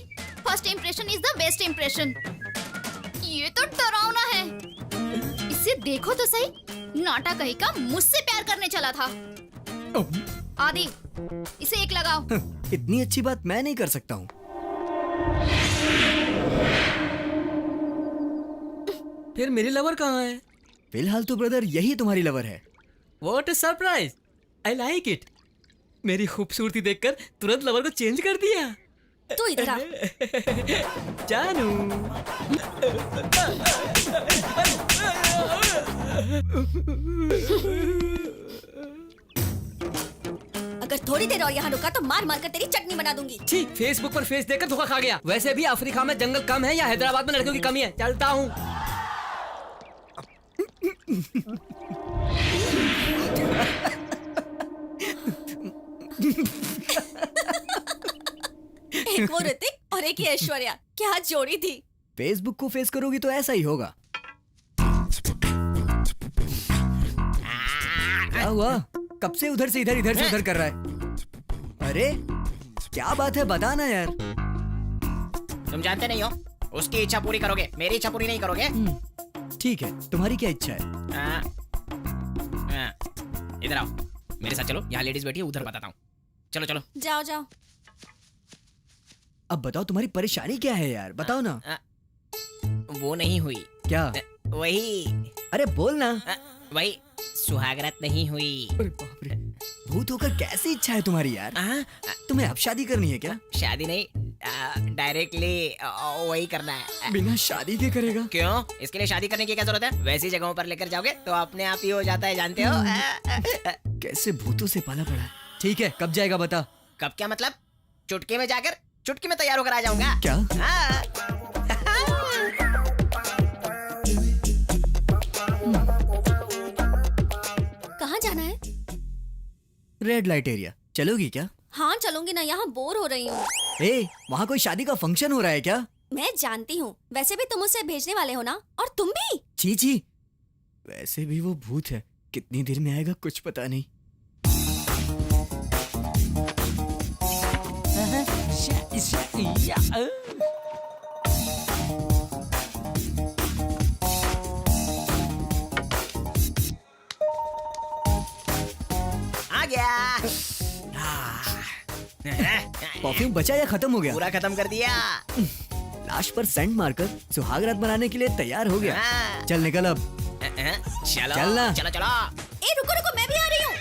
first impression is the best impression. ये तो डरावना है। इसे देखो तो सही, नाटा कहीं का मुझसे प्यार करने चला था। आदि, इसे एक लगाओ। इतनी अच्छी बात मैं नहीं कर सकता हूँ। फिर मेरी लवर कहाँ है? फिलहाल तो ब्रदर यही तुम्हारी लवर है। What a surprise! I like it. मेरी खूबसूरती देखकर तुरंत लवर को चेंज कर दिया। तू इधर आ। जानू। अगर थोड़ी देर और यहाँ रुका तो मार मार कर तेरी चटनी बना दूंगी। ठीक, फेसबुक पर फेस देखकर धोखा खा गया। वैसे भी अफ्रीका में जंगल कम है या हैदराबाद में लड़कियों की कमी है। चलता हूँ। एक वो ऋतिक और एक ये ऐश्वर्या, क्या जोड़ी थी। फेसबुक को फेस करोगी तो ऐसा ही होगा। क्या हुआ? कब से उधर से इधर, इधर से उधर कर रहा है? अरे क्या बात है, बता ना यार। तुम जानते नहीं हो, उसकी इच्छा पूरी करोगे, मेरी इच्छा पूरी नहीं करोगे। ठीक है, तुम्हारी क्या इच्छा है? इधर आओ, मेरे साथ चलो। यहाँ लेडीज बैठी है, उधर बताता हूँ। चलो चलो। जाओ जाओ। अब बताओ तुम्हारी परेशानी क्या है यार, बताओ ना। वो नहीं हुई। क्या? वही। अरे बोल ना। वही सुहागरात नहीं हुई। अरे बाप रे, भूत होकर कैसी इच्छा है तुम्हारी यार? तुम्हें अब शादी करनी है क्या? शादी नहीं, डायरेक्टली वही करना है। बिना शादी के करेगा? क्यों? इसके लिए शादी करने की क्या जरूरत है? वैसी जगहों पर लेकर जाओगे तो अपने आप ही हो जाता है, जानते हो। कैसे भूतों से पाला पड़ा। ठीक है, कब जाएगा बता। कब क्या मतलब? चुटकी में जाकर, चुटकी में तैयार होकर आ जाऊंगा। क्या? कहाँ जाना है? Red light area. चलोगी क्या? हाँ चलूंगी ना, यहाँ बोर हो रही हूँ। ए, वहाँ कोई शादी का फंक्शन हो रहा है क्या? मैं जानती हूँ, वैसे भी तुम उसे भेजने वाले हो ना, और तुम भी। छी छी, वैसे भी वो भूत है, कितनी देर में आएगा कुछ पता नहीं। आ गया। परफ्यूम बचा या खत्म हो गया? पूरा खत्म कर दिया। लाश पर सेंट मारकर सुहागरात बनाने के लिए तैयार हो गया। चल निकल अब। चलो चलना। चलो चलो। ए रुको रुको, मैं भी आ रही हूँ।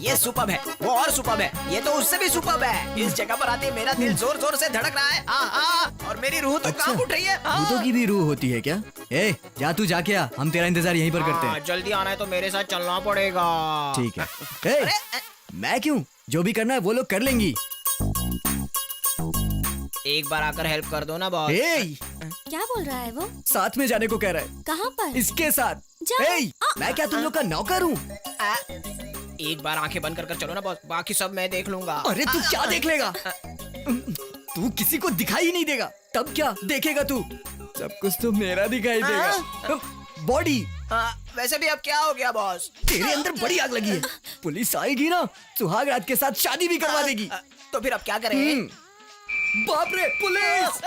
ये सुपर्ब है, वो और सुपर्ब है, ये तो उससे भी सुपर्ब है। इस जगह पर आते मेरा दिल जोर जोर से धड़क रहा है। और मेरी रूह तो कांप उठ रही है। भूतों की भी रूह होती है क्या? ए, जा तू जाके आ, हम तेरा इंतजार यहीं पर करते हैं। जल्दी आना है तो मेरे साथ चलना पड़ेगा। ठीक है। ए, मैं क्यों? जो भी करना है वो लोग कर लेंगी। एक बार आकर हेल्प कर दो ना बॉस। ए, क्या बोल रहा है वो? साथ में जाने को कह रहा है। कहाँ पर? इसके साथ। जा। ए, मैं क्या तुम लोग का नौकर हूँ? एक बार आंखें बंद कर चलो ना बॉस, बाकी सब मैं देख लूंगा। अरे तू क्या देख लेगा? तू किसी को दिखाई ही नहीं देगा, तब क्या देखेगा तू? सब कुछ तो मेरा दिखाई देगा। बॉडी। वैसे भी अब क्या हो गया बॉस? तेरे अंदर बड़ी आग लगी है। पुलिस आएगी ना, सुहागरात के साथ शादी भी करवा देगी। तो फिर अब क्या करें? बाप रे, पुलिस!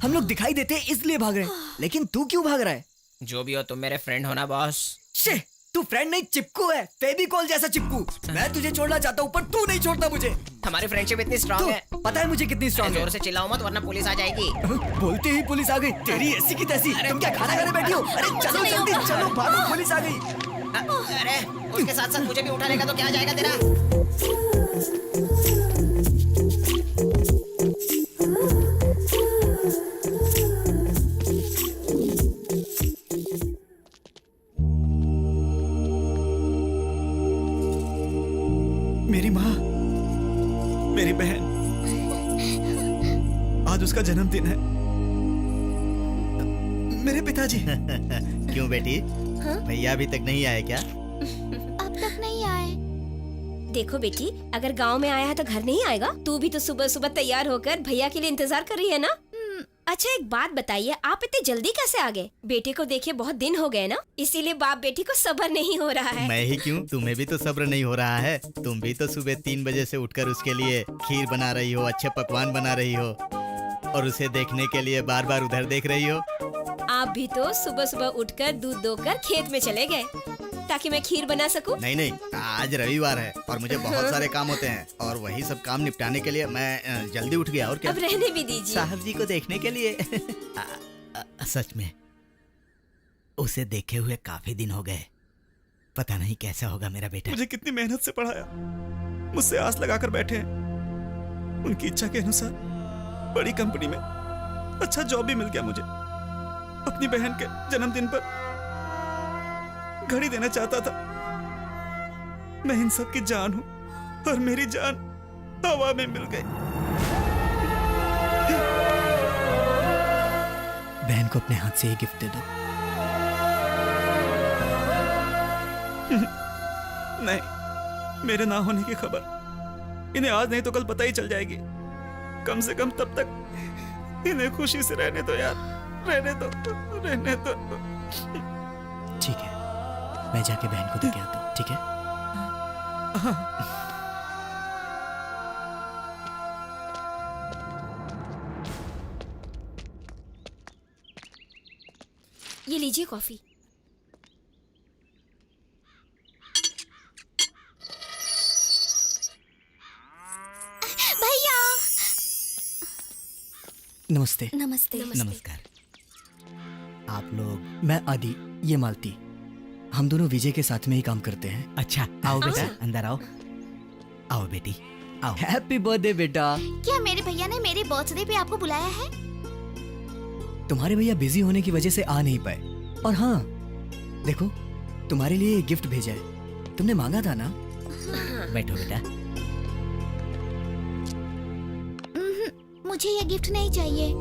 हम लोग दिखाई देते हैं इसलिए भाग रहे हैं, लेकिन तू क्यों भाग रहा है? जो भी हो तुम मेरे फ्रेंड हो ना बॉस। शे, तू फ्रेंड नहीं चिपकू है, फेविकॉल जैसा चिपकू। मैं तुझे छोड़ना चाहता हूँ पर तू नहीं छोड़ता मुझे। हमारी फ्रेंडशिप इतनी स्ट्रांग है। पता है मुझे कितनी स्ट्रांग है। जोर से चिल्लाओ मत वरना पुलिस आ जाएगी। बोलते ही पुलिस आ गई। तेरी ऐसी की तैसी। तुम क्या खाना खाने बैठी हो? अरे चलो जल्दी चलो, भागो, पुलिस आ गई। अरे उसके साथ साथ मुझे भी उठा लेगा तो क्या जाएगा तेरा? मेरी माँ, मेरी बहन, आज उसका जन्मदिन है। मेरे पिताजी। क्यों बेटी? भैया अभी तक नहीं आए क्या? अब तक नहीं आए। देखो बेटी, अगर गांव में आया है तो घर नहीं आएगा। तू भी तो सुबह सुबह तैयार होकर भैया के लिए इंतजार कर रही है ना। अच्छा एक बात बताइए, आप इतने जल्दी कैसे आ गए? बेटे को देखे बहुत दिन हो गए ना, इसीलिए बाप बेटी को सब्र नहीं हो रहा है। मैं ही क्यों, तुम्हें भी तो सब्र नहीं हो रहा है। तुम भी तो सुबह 3 बजे से उठकर उसके लिए खीर बना रही हो, अच्छे पकवान बना रही हो, और उसे देखने के लिए बार बार उधर देख रही हो। आप भी तो सुबह सुबह उठकर दूध दोकर खेत में चले गए ताकि मैं खीर बना सकूं। नहीं नहीं, आज रविवार है और मुझे बहुत सारे काम होते हैं, और वही सब काम निपटाने के लिए मैं जल्दी उठ गया। और क्या, अब रहने भी दीजिए। साहब जी को देखने के लिए सच में उसे देखे हुए काफी दिन हो गए। पता नहीं कैसा होगा मेरा बेटा। मुझे कितनी मेहनत से पढ़ाया, मुझसे आस लगाकर बैठे हैं। उनकी इच्छा के अनुसार बड़ी कंपनी में अच्छा जॉब भी मिल गया मुझे। अपनी बहन के जन्मदिन पर घड़ी देना चाहता था। मैं इन सब की जान हूं और मेरी जान हवा में मिल गई। बहन को अपने हाथ से ही गिफ्ट दे दो। नहीं, मेरे ना होने की खबर इन्हें आज नहीं तो कल पता ही चल जाएगी। कम से कम तब तक इन्हें खुशी से रहने दो यार, रहने दो, रहने दो। ठीक है, मैं जाके बहन को देके आता हूँ। ठीक है? ये लीजिए कॉफी। भैया नमस्ते। नमस्ते। नमस्कार। आप लोग? मैं आदि, ये मालती। हम दोनों विजय के साथ में ही काम करते हैं। अच्छा, आओ बेटा, अंदर आओ। आओ बेटी, आओ। हैप्पी बर्थडे बेटा। क्या मेरे भैया ने मेरे बर्थडे पे आपको बुलाया है? तुम्हारे भैया बिजी होने की वजह से आ नहीं पाए। और हाँ, देखो तुम्हारे लिए एक गिफ्ट भेजा है। तुमने मांगा था ना। बैठो बेटा। मुझे ये गिफ्ट नहीं चाहिए।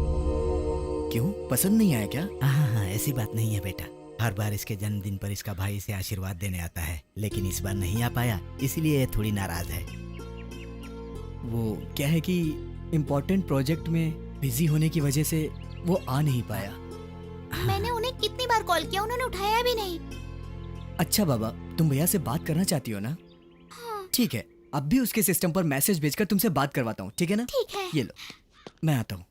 क्यों, पसंद नहीं आया क्या? हाँ, ऐसी बात नहीं है बेटा। हर बार इसके जन्मदिन पर इसका भाई इसे आशीर्वाद देने आता है, लेकिन इस बार नहीं आ पाया, इसलिए थोड़ी नाराज है। वो क्या है कि इम्पोर्टेंट प्रोजेक्ट में बिजी होने की वजह से वो आ नहीं पाया। मैंने उन्हें कितनी बार कॉल किया, उन्होंने उठाया भी नहीं। अच्छा बाबा, तुम भैया से बात करना चाहती हो ना? ठीक है, अब भी उसके सिस्टम पर मैसेज भेजकर तुमसे बात करवाता हूँ। ठीक है ना? ठीक है। ये लो, मैं आता हूँ।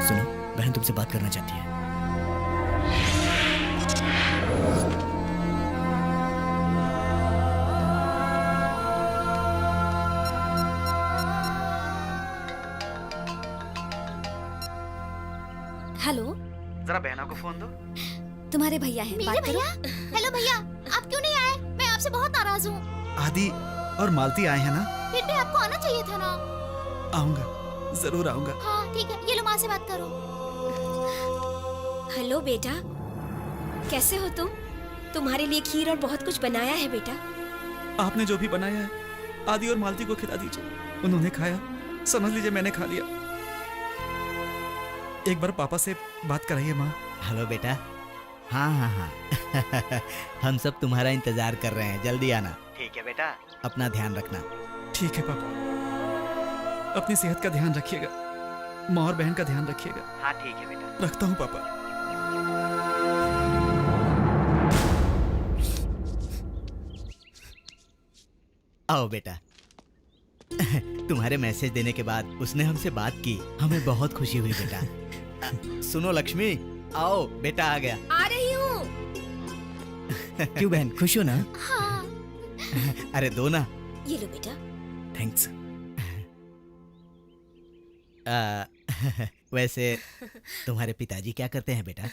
सुनो, बहन तुमसे बात करना चाहती है। हेलो, जरा बहना को फोन दो। तुम्हारे भैया हैं, मेरे बात करो। भैया? हेलो भैया, आप क्यों नहीं आए? मैं आपसे बहुत नाराज हूँ। आदि और मालती आए हैं ना? फिर भी आपको आना चाहिए था ना। आऊंगा, जरूर आऊंगा। हाँ ठीक है, ये लो माँ से बात करो। हेलो बेटा, कैसे हो तुम? तुम्हारे लिए खीर और बहुत कुछ बनाया है बेटा। आपने जो भी बनाया है आदि और मालती को खिला दीजिए। उन्होंने खाया, समझ लीजिए मैंने खा लिया। एक बार पापा से बात कराइए माँ। हेलो बेटा। हाँ, हम सब तुम्हारा इंतजार कर रहे हैं, जल्दी आना। ठीक है बेटा, अपना ध्यान रखना। ठीक है पापा, अपनी सेहत का ध्यान रखिएगा, माँ और बहन का ध्यान रखिएगा। हाँ ठीक है बेटा। रखता हूँ पापा। आओ बेटा। तुम्हारे मैसेज देने के बाद उसने हमसे बात की, हमें बहुत खुशी हुई बेटा। सुनो लक्ष्मी, आओ बेटा आ गया। आ रही हूँ। क्यों बहन, खुश हो ना? हाँ। अरे दो ना। ये लो बेटा। थैंक्स। वैसे तुम्हारे पिताजी क्या करते हैं बेटा?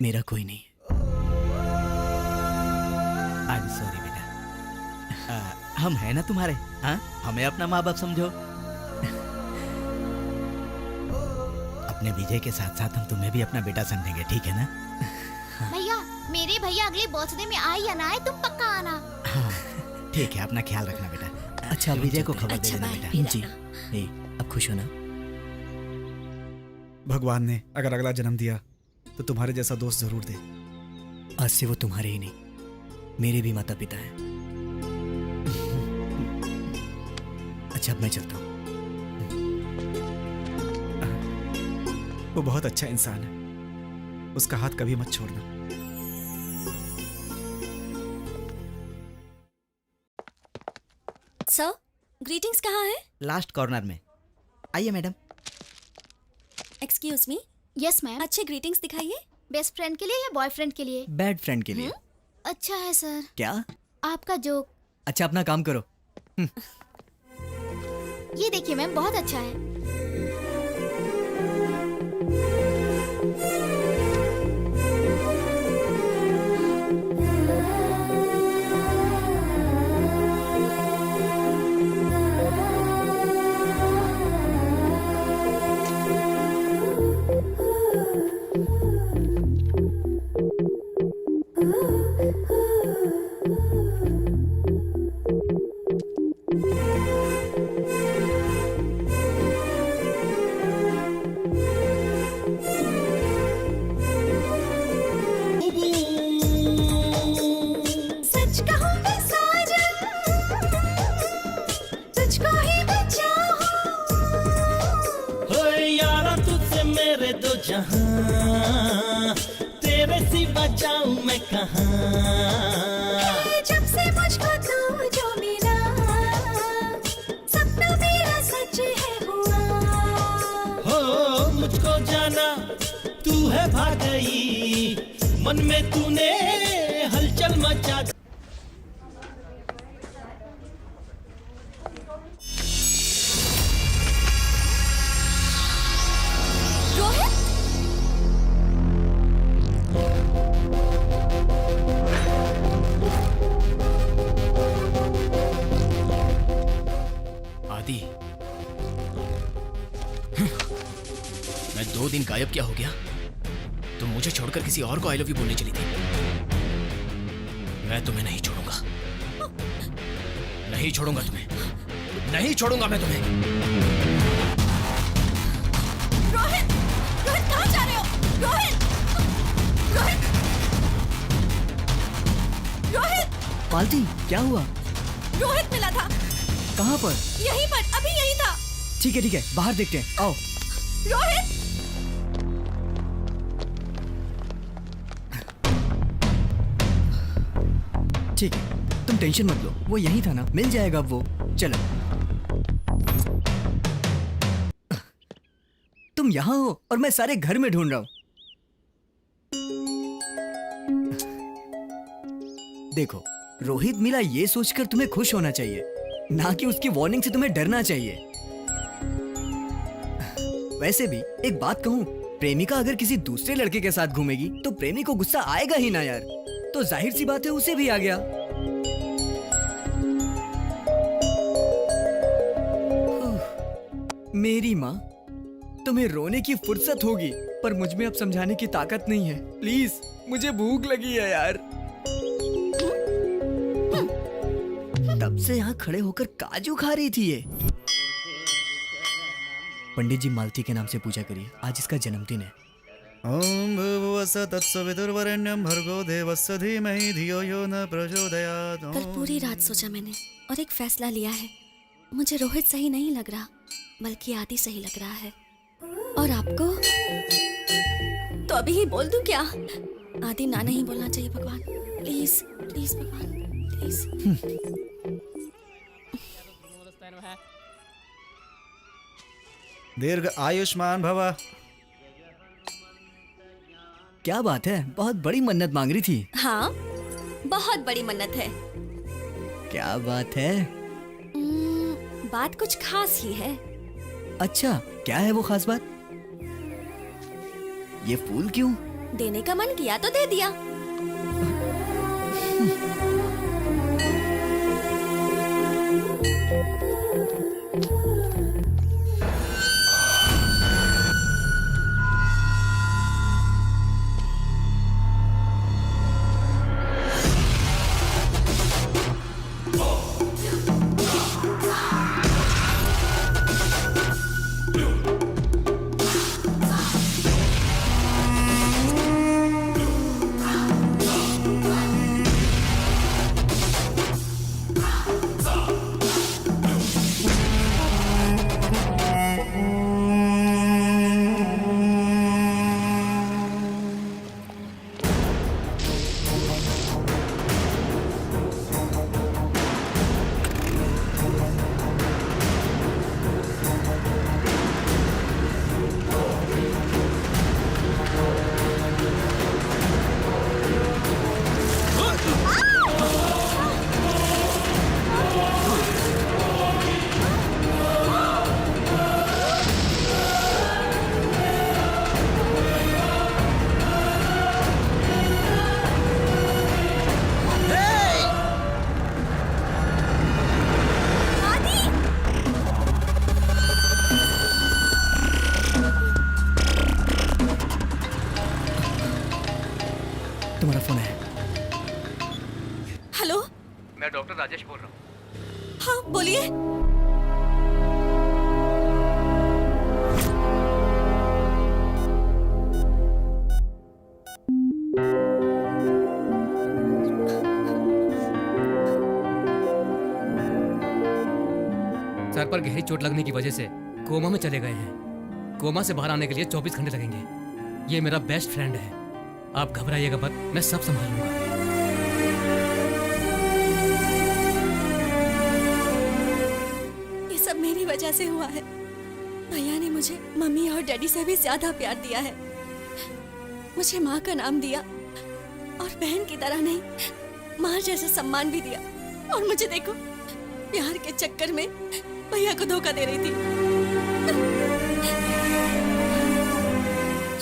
मेरा कोई नहीं। आई एम सॉरी बेटा। हम हैं ना तुम्हारे, हाँ? हमें अपना माँ बाप समझो। अपने विजय के साथ साथ हम तुम्हें भी अपना बेटा समझेंगे, ठीक है ना? भैया, मेरे भैया अगले बर्थडे में आए या ना आए, तुम पक्का आना। हाँ ठीक है, अपना ख्याल रखना बेटा। अच्छा, विजय को खबर दे अच्छा, देना बाय। बेटा। जी। ए, अब खुश हो ना? भगवान ने अगर अगला जन्म दिया तो तुम्हारे जैसा दोस्त जरूर दे। आज से वो तुम्हारे ही नहीं, मेरे भी माता पिता हैं। अच्छा, अब मैं चलता हूँ। वो बहुत अच्छा इंसान है, उसका हाथ कभी मत छोड़ना। सर, ग्रीटिंग्स कहाँ है? लास्ट कॉर्नर में। आइए madam. Excuse me, yes ma'am. अच्छे ग्रीटिंग्स दिखाइए। बेस्ट फ्रेंड के लिए या बॉयफ्रेंड के लिए? बैड फ्रेंड के लिए। अच्छा है सर। क्या? आपका जोक। अच्छा, अपना काम करो। ये देखिए मैम, बहुत अच्छा है। सच कहूं मैं साजन, तुझको ही मैं चाहूं। यारा तुझसे मेरे दो जहां, तेरे सिवा जाऊं मैं कहां। जब से मुझको तू जो मिला, सपना मेरा सच है हुआ। हो मुझको जाना तू है भाग गई, मन में तूने हलचल मचा दी। रोहित, आदि, मैं 2 दिन गायब क्या हो गया? तुम मुझे छोड़कर किसी और को आई लव यू बोलने चली थी। मैं तुम्हें नहीं छोड़ूंगा, नहीं छोड़ूंगा तुम्हें, नहीं छोड़ूंगा मैं तुम्हें। रोहित, रोहित कहाँ जा रहे हो? रोहित, रोहित, रोहित, मालती, क्या हुआ? रोहित मिला था। कहाँ पर? यहीं पर, अभी यहीं था। ठीक है, बाहर देखते हैं, आओ। रोहित, ठीक है, तुम टेंशन मत लो, वो यहीं था ना, मिल जाएगा वो। चलो। तुम यहाँ हो और मैं सारे घर में ढूंढ रहा हूं। देखो, रोहित मिला ये सोचकर तुम्हें खुश होना चाहिए, ना कि उसकी वार्निंग से तुम्हें डरना चाहिए। वैसे भी एक बात कहूं, प्रेमिका अगर किसी दूसरे लड़के के साथ घूमेगी तो प्रेमी को गुस्सा आएगा ही ना यार। तो जाहिर सी बात है उसे भी आ गया। मेरी माँ, तुम्हें रोने की फुर्सत होगी, पर मुझ में अब समझाने की ताकत नहीं है। प्लीज, मुझे भूख लगी है यार। तब से यहाँ खड़े होकर काजू खा रही थी ये। पंडित जी, मालती के नाम से पूजा करिए, आज इसका जन्मदिन है। ओम भूर्भुवस्सुः तत्सवितुर्वरेण्यं भर्गो देवस्य धीमहि धियो यो न प्रचोदयात्। कल पूरी रात सोचा मैंने और एक फैसला लिया है। मुझे रोहित सही नहीं लग रहा, बल्कि आदि सही लग रहा है। और आपको तो अभी ही बोल दूं क्या? आदि ना नहीं बोलना चाहिए। भगवान प्लीज, प्लीज भगवान प्लीज। दीर्घ आयुष्मान भव। क्या बात है, बहुत बड़ी मन्नत मांग रही थी। हाँ, बहुत बड़ी मन्नत है। क्या बात है? बात कुछ खास ही है। अच्छा, क्या है वो खास बात? ये फूल क्यों? देने का मन किया तो दे दिया। राजेश बोल रहा हूँ। हाँ बोलिए। सर पर गहरी चोट लगने की वजह से कोमा में चले गए हैं। कोमा से बाहर आने के लिए 24 घंटे लगेंगे। ये मेरा बेस्ट फ्रेंड है, आप घबराइएगा मत, मैं सब संभाल लूंगा। ये सब मेरी वजह से हुआ है। भैया ने मुझे मम्मी और डैडी से भी ज्यादा प्यार दिया है। मुझे माँ का नाम दिया और बहन की तरह नहीं, माँ जैसा सम्मान भी दिया। और मुझे देखो, प्यार के चक्कर में भैया को धोखा दे रही थी।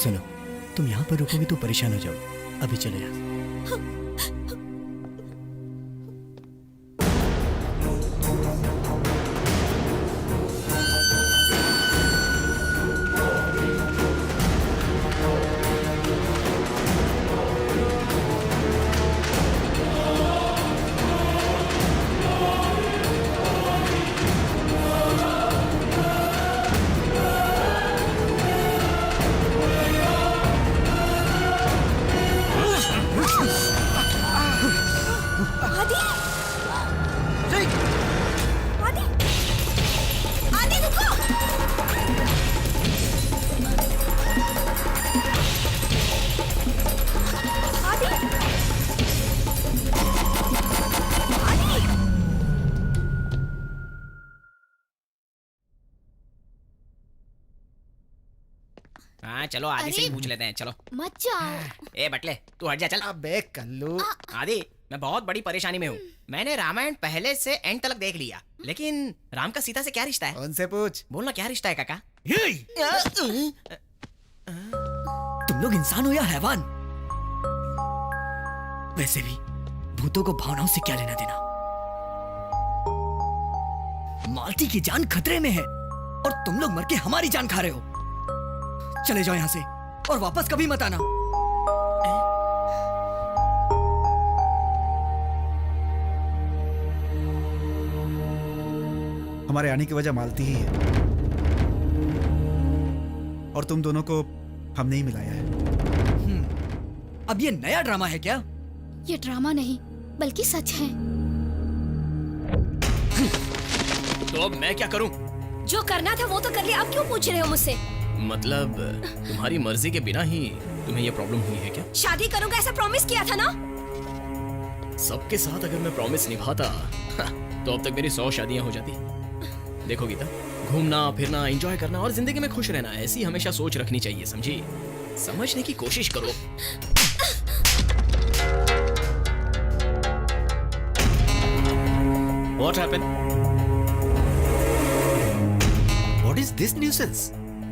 सुनो, तुम यहाँ पर रुकोगे तो परेशान हो जाओ। अभी चले जाओ। हाँ चलो आदि से ही अरे! पूछ लेते हैं, चलो। मत जाओ। ए बटले, तू हट जा, चल। अबे कल्लू, आदि, मैं बहुत बड़ी परेशानी में हूँ। मैंने रामायण पहले से एंड तक देख लिया, लेकिन राम का सीता से क्या रिश्ता है? उनसे पूछ। बोलना, क्या रिश्ता है काका? तुम लोग इंसान हो या हैवान? वैसे भी भूतों को भावनाओं से क्या लेना देना? मालती की जान खतरे में है और तुम लोग मर के हमारी जान खा रहे हो। चले जाओ यहाँ से और वापस कभी मत आना। हमारे आने की वजह मालती ही है, और तुम दोनों को हमने ही मिलाया है। अब ये नया ड्रामा है क्या? ये ड्रामा नहीं बल्कि सच है। तो अब मैं क्या करूँ? जो करना था वो तो कर लिया, अब क्यों पूछ रहे हो मुझसे? मतलब तुम्हारी मर्जी के बिना ही तुम्हें ये प्रॉब्लम हुई है क्या? शादी करूंगा ऐसा प्रॉमिस किया था ना। सबके साथ अगर मैं प्रॉमिस निभाता तो अब तक मेरी 100 शादियां हो जाती। देखो गीता, घूमना फिरना, एंजॉय करना और जिंदगी में खुश रहना, ऐसी हमेशा सोच रखनी चाहिए, समझी? समझने की कोशिश करो। What happened? What is this nuisance?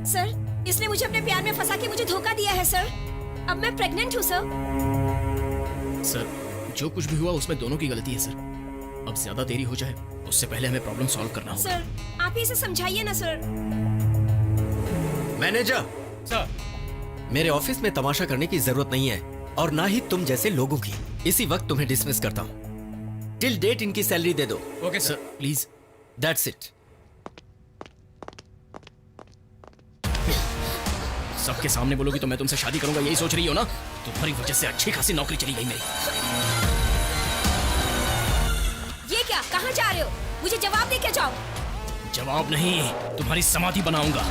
Sir, इसने मुझे अपने प्यार में फंसा के मुझे धोखा दिया है सर। अब मैं प्रेग्नेंट हूँ सर। सर, जो कुछ भी हुआ उसमें दोनों की गलती है सर। अब ज्यादा देरी हो जाए उससे पहले हमें प्रॉब्लम सॉल्व करना होगा। सर, आप ही इसे समझाइए ना सर। मैनेजर सर, मेरे ऑफिस में तमाशा करने की जरूरत नहीं है, और ना ही तुम जैसे लोगों की। इसी वक्त तुम्हें डिसमिस करता हूँ। टिल डेट इनकी सैलरी दे दो। Okay sir, please. That's it. सबके सामने बोलोगी तो मैं तुमसे शादी करूंगा, यही सोच रही हो ना? तुम्हारी वजह से अच्छी खासी नौकरी चली गई मेरी। ये क्या, कहाँ जा रहे हो? मुझे जवाब दे के जाओ। जवाब नहीं, तुम्हारी समाधि बनाऊंगा।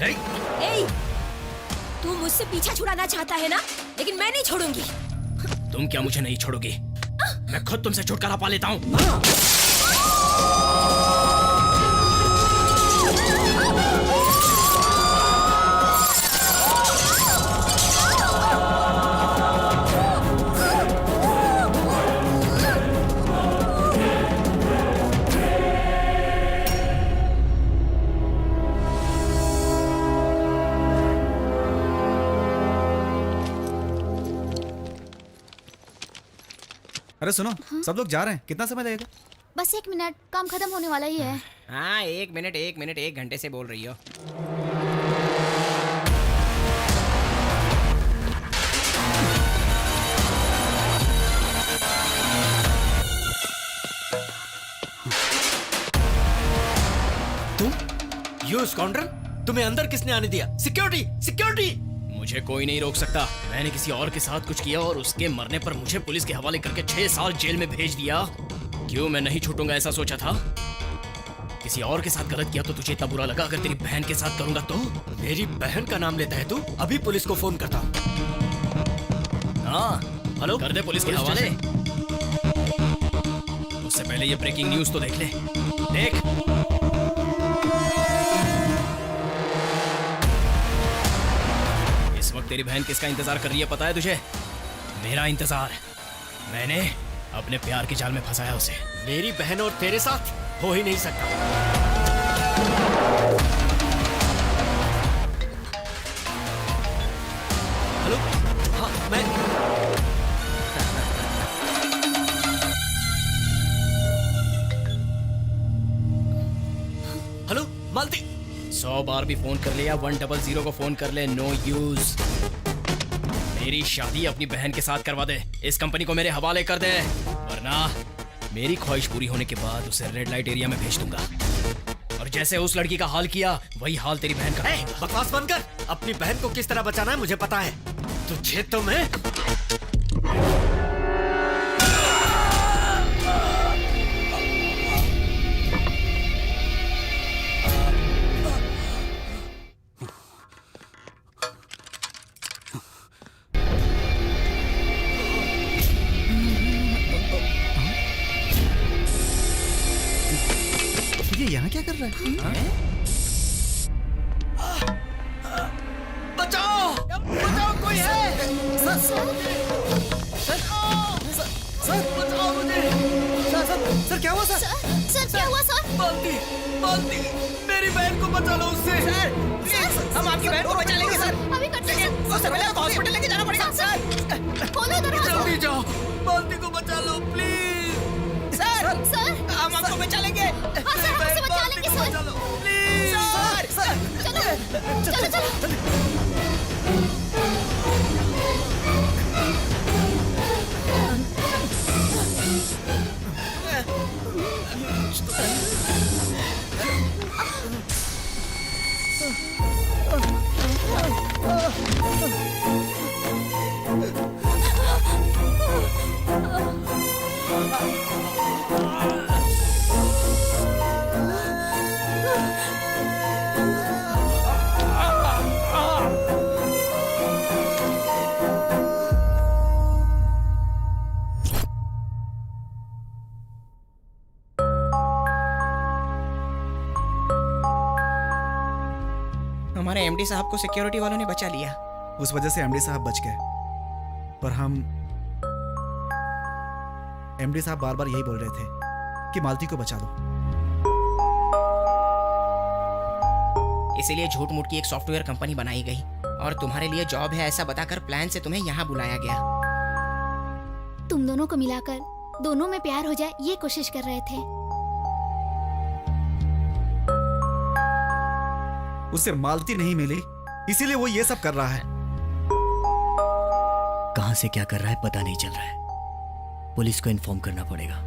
ए, तू मुझसे पीछा छुड़ाना चाहता है ना, लेकिन मैं नहीं छोड़ूंगी। तुम क्या मुझे नहीं छोड़ोगी? मैं खुद तुमसे छुटकारा पा लेता हूँ। अरे सुनो, सब लोग जा रहे हैं, कितना समय लगेगा? बस 1 मिनट, काम खत्म होने वाला ही है। हाँ, 1 मिनट 1 घंटे से बोल रही हो। तुम? यू स्काउंड्रल, तुम्हें अंदर किसने आने दिया? Security, security! मुझे कोई नहीं रोक सकता। मैंने किसी और के साथ कुछ किया और उसके मरने पर मुझे पुलिस के हवाले करके 6 साल जेल में भेज दिया। क्यों मैं नहीं छूटूंगा ऐसा सोचा था? किसी और के साथ गलत किया तो तुझे इतना बुरा लगा, अगर तेरी बहन के साथ करूंगा तो? मेरी बहन का नाम लेता है तू? अभी पुलिस को फोन करता हूँ। हाँ, हेलो, कर दे पुलिस के हवाले। उससे पहले ये ब्रेकिंग न्यूज तो देख ले। देख, इस वक्त तेरी बहन किसका इंतजार कर रही है पता है तुझे? मेरा इंतजार। मैंने अपने प्यार के जाल में फंसाया उसे। मेरी बहन और तेरे साथ हो ही नहीं सकता। हेलो, हाँ मैं हेलो मालती। 100 बार भी फोन कर ले या 100 को फोन कर ले, नो यूज। मेरी शादी अपनी बहन के साथ करवा दे, इस कंपनी को मेरे हवाले कर दे, वरना मेरी ख्वाहिश पूरी होने के बाद उसे रेड लाइट एरिया में भेज दूंगा। और जैसे उस लड़की का हाल किया वही हाल तेरी बहन का। बकवास बंद कर। अपनी बहन को किस तरह बचाना है मुझे पता है। तुझे तो मैं ये यहाँ क्या कर रहा है? बचाओ, बचाओ, कोई है? बचाओ मुझे। सर क्या हुआ सर? सर क्या हुआ सर? मालती, मालती, मेरी बहन को बचा लो उससे। हम आपकी बहन को बचा लेंगे सर। अभी करते हैं उससे पहले आपको हॉस्पिटल लेके जाना पड़ेगा सर। खोलो दरवाजा। जल्दी जाओ, मालती को बचा लो प्लीज। सर, सर हम आपको बचा लेंगे। हाँ सर, हमसे बचा लेंगे सर। बचा लो प्लीज। चलो चलो चलो। हमारे एमडी साहब को सिक्योरिटी वालों ने बचा लिया। उस वजह से एमडी साहब बच गए, पर हम एमडी साहब बार बार यही बोल रहे थे कि मालती को बचा लो। इसीलिए झूठ मूठ की एक सॉफ्टवेयर कंपनी बनाई गई और तुम्हारे लिए जॉब है ऐसा बताकर प्लान से तुम्हें यहाँ बुलाया गया। तुम दोनों को मिलाकर दोनों में प्यार हो जाए ये कोशिश कर रहे थे। उसे मालती नहीं मिली, इसीलिए वो ये सब कर रहा है। कहां से क्या कर रहा है पता नहीं चल रहा है। पुलिस को इन्फॉर्म करना पड़ेगा।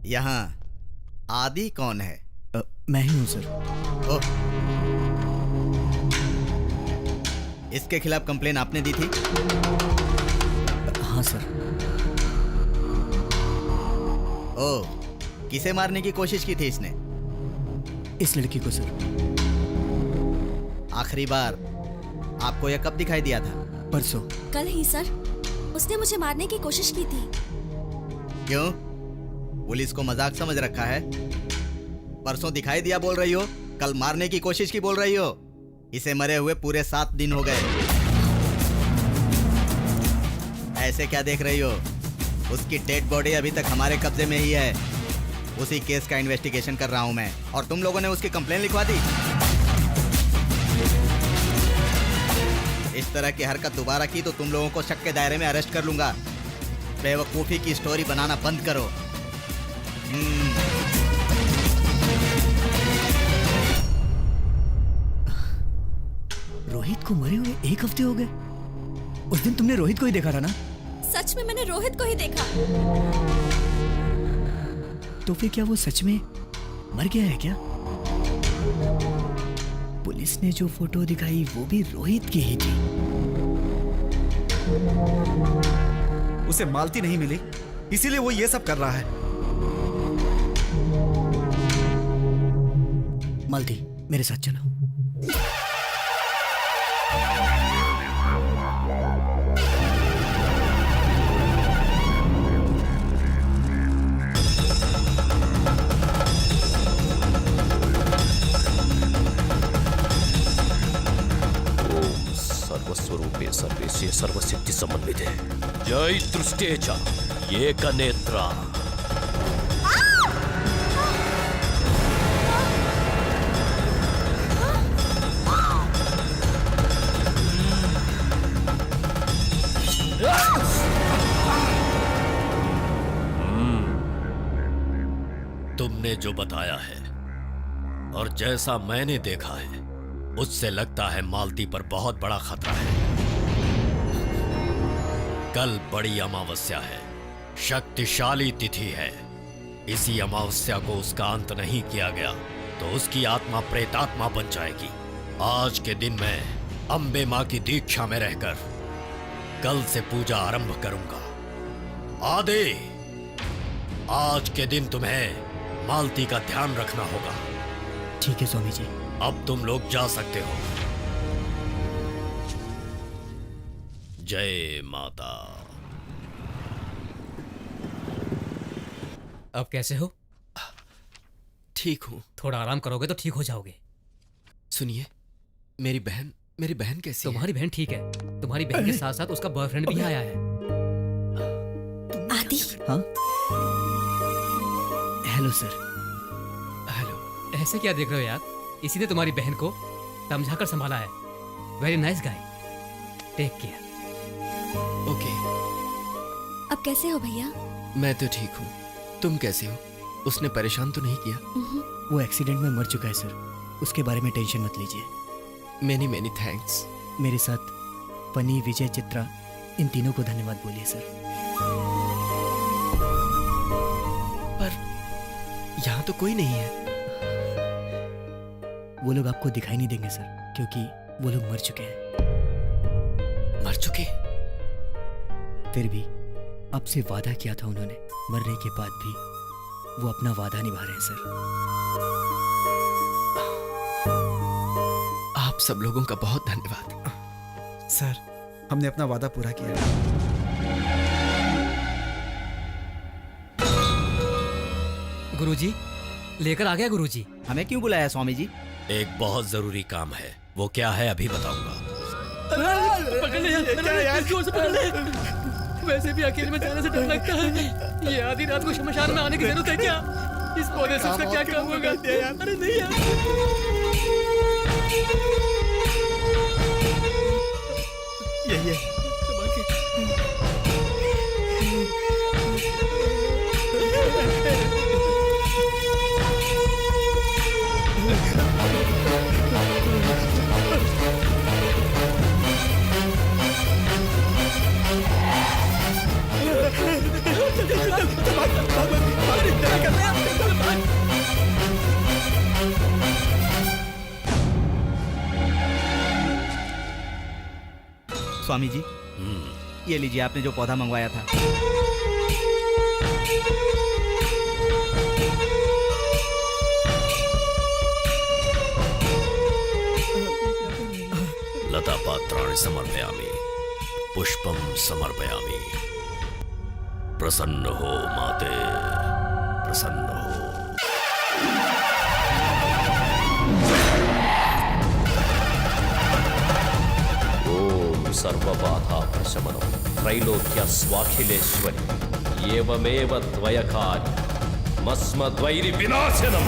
यहाँ आदि कौन है? मैं ही हूँ सर। ओह, इसके खिलाफ कंप्लेन आपने दी थी? हाँ सर। ओह, किसे मारने की कोशिश की थी इसने? इस लड़की को सर। आखिरी बार आपको यह कब दिखाई दिया था? परसों। कल ही सर, उसने मुझे मारने की कोशिश की थी। क्यों? पुलिस को मजाक समझ रखा है? परसों दिखाई दिया बोल रही हो, कल मारने की कोशिश की बोल रही हो। इसे मरे हुए पूरे 7 दिन हो गए। ऐसे क्या देख रही हो? उसकी डेड बॉडी अभी तक हमारे कब्जे में ही है। उसी केस का इन्वेस्टिगेशन कर रहा हूं मैं, और तुम लोगों ने उसकी कंप्लेन लिखवा दी। तरह की हरकत दोबारा की तो तुम लोगों को शक के दायरे में अरेस्ट कर लूंगा। बेवकूफी की स्टोरी बनाना बंद करो। रोहित को मरे हुए 1 हफ्ते हो गए। उस दिन तुमने रोहित को ही देखा था ना? सच में मैंने रोहित को ही देखा। तो फिर क्या वो सच में मर गया है क्या? पुलिस ने जो फोटो दिखाई वो भी रोहित की ही थी। उसे मालती नहीं मिली, इसीलिए वो ये सब कर रहा है। मालती, मेरे साथ चलो। सर्वस्वरूपे सर्वेशे सर्वसिद्धि समन्विते जय दृष्टेचा एकनेत्रा। तुमने जो बताया है और जैसा मैंने देखा है उससे लगता है मालती पर बहुत बड़ा खतरा है। कल बड़ी अमावस्या है, शक्तिशाली तिथि है। इसी अमावस्या को उसका अंत नहीं किया गया तो उसकी आत्मा प्रेतात्मा बन जाएगी। आज के दिन मैं अंबे मां की दीक्षा में रहकर कल से पूजा आरंभ करूंगा। आदे, आज के दिन तुम्हें मालती का ध्यान रखना होगा। ठीक है स्वामी जी। अब तुम लोग जा सकते हो। जय माता। अब कैसे हो? ठीक हूँ। थोड़ा आराम करोगे तो ठीक हो जाओगे। सुनिए, मेरी बहन कैसी है? तुम्हारी बहन ठीक है। तुम्हारी बहन के साथ साथ उसका बॉयफ्रेंड भी आया है। आदि। हाँ? Hello sir. हेलो। ऐसे क्या देख रहे हो यार? इसी ने तुम्हारी बहन को समझाकर संभाला है। Very nice guy. Take care. Okay. अब कैसे हो भैया? मैं तो ठीक हूँ। तुम कैसे हो? उसने परेशान तो नहीं किया? वो एक्सीडेंट में मर चुका है सर, उसके बारे में टेंशन मत लीजिए। Many many thanks. मेरे साथ पनी, विजय, चित्रा, इन तीनों को धन्यवाद बोलिए सर। पर यहाँ तो कोई नहीं है। वो लोग आपको दिखाई नहीं देंगे सर, क्योंकि वो लोग मर चुके हैं। मर चुके? फिर भी आपसे वादा किया था उन्होंने, मरने के बाद भी वो अपना वादा निभा रहे हैं सर। आप सब लोगों का बहुत धन्यवाद। सर, हमने अपना वादा पूरा किया। गुरुजी, लेकर आ गया गुरुजी। हमें क्यों बुलाया स्वामी जी? एक बहुत जरूरी काम है। वो क्या है अभी बताऊंगा। पकड़ ले यार, जोर से पकड़ ले। वैसे भी अकेले में जाने से डर लगता है। ये आधी रात को शमशान में आने की जरूरत है क्या? इस पौधे से उसका क्या काम होगा? अरे नहीं यार। ये स्वामी जी, ये लीजिए आपने जो पौधा मंगवाया था। लता पात्राणि समर्पयामि, पुष्पम समर्पयामि। प्रसन्न हो माते, प्रसन्न हो। ओम सर्वबाधा प्रशमनम त्रैलोक्य स्वाखिलेश्वरी एवमेव द्वयकार्य मस्मद्वैरि विनाशनम।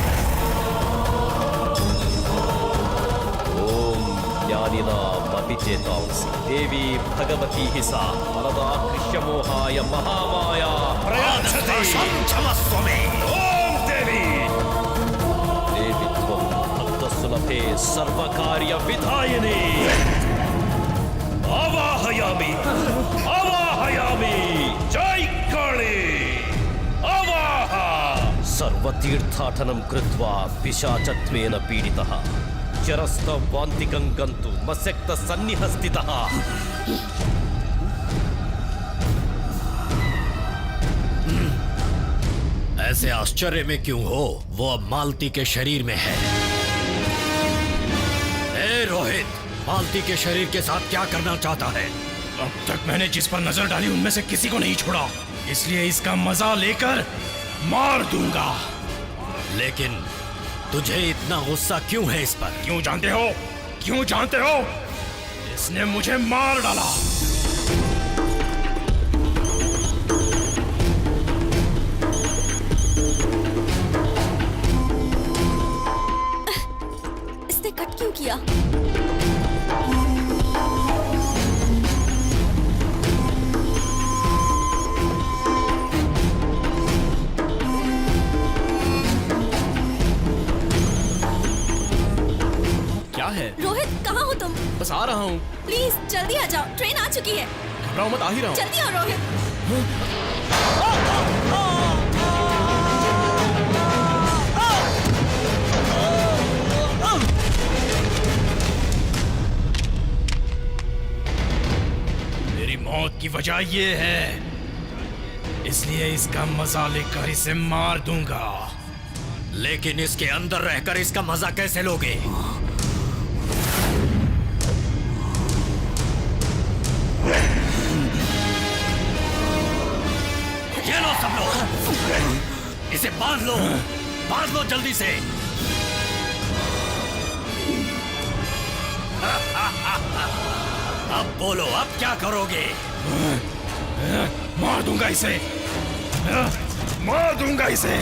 ओम ज्ञानिनामपि चेतांसि देवी भगवती हि सा वरदाकृष्यमोहाय महामाया प्रयाच्छते क्षमस्व मे ओम देवी देवी त्वं भक्तसुलभे सर्वकार्यविधायिने आवाहयामि आवाहयामि जय काली आवाह सर्वतीर्थाटनं कृत्वा पिशाचत्वेन पीडितः चरस्तवान्तिकं गन्तुं मस्यक्तसन्निहस्थितः ऐसे आश्चर्य में क्यों हो? वो अब मालती के शरीर में है। ए रोहित, मालती के शरीर के साथ क्या करना चाहता है? अब तक मैंने जिस पर नजर डाली उनमें से किसी को नहीं छोड़ा, इसलिए इसका मजा लेकर मार दूंगा। लेकिन तुझे इतना गुस्सा क्यों है इस पर? क्यों जानते हो? क्यों जानते हो? इसने मुझे मार डाला। इसने कट क्यों किया? क्या है? रोहित, कहाँ हो तुम? बस आ रहा हूँ। प्लीज जल्दी आ जाओ, ट्रेन आ चुकी है। घबराओ मत, आ ही रहा हूँ। जल्दी आओ रोहित। मेरी मौत की वजह ये है, इसलिए इसका मजा लेकर इसे मार दूंगा। लेकिन इसके अंदर रहकर इसका मजा कैसे लोगे? ये लो सब लोग, इसे बांध लो जल्दी से। अब बोलो, अब क्या करोगे? मार दूंगा इसे, मार दूंगा इसे।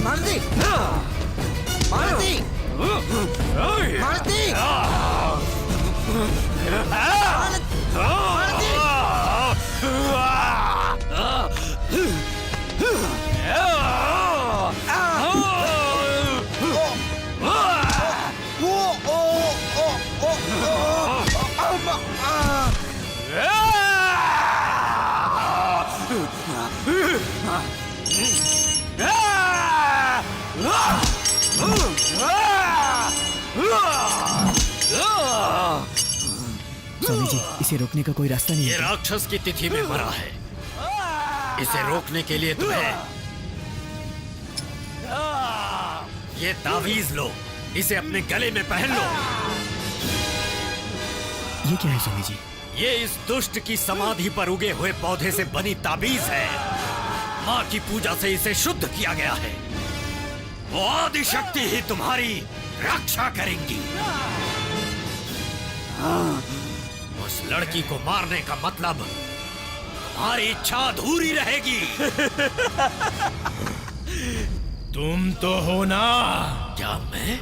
मालती! मालती! मालती! स्वामी जी, इसे रोकने का कोई रास्ता नहीं ये है? राक्षस की तिथि में मरा है। इसे रोकने के लिए तुम्हें ये तावीज लो, इसे अपने गले में पहन लो। ये क्या है स्वामी जी? ये इस दुष्ट की समाधि पर उगे हुए पौधे से बनी ताबीज है। माँ की पूजा से इसे शुद्ध किया गया है। वो आदि शक्ति ही तुम्हारी रक्षा करेंगी। उस लड़की को मारने का मतलब तुम्हारी इच्छा अधूरी रहेगी। तुम तो हो ना? क्या मैं?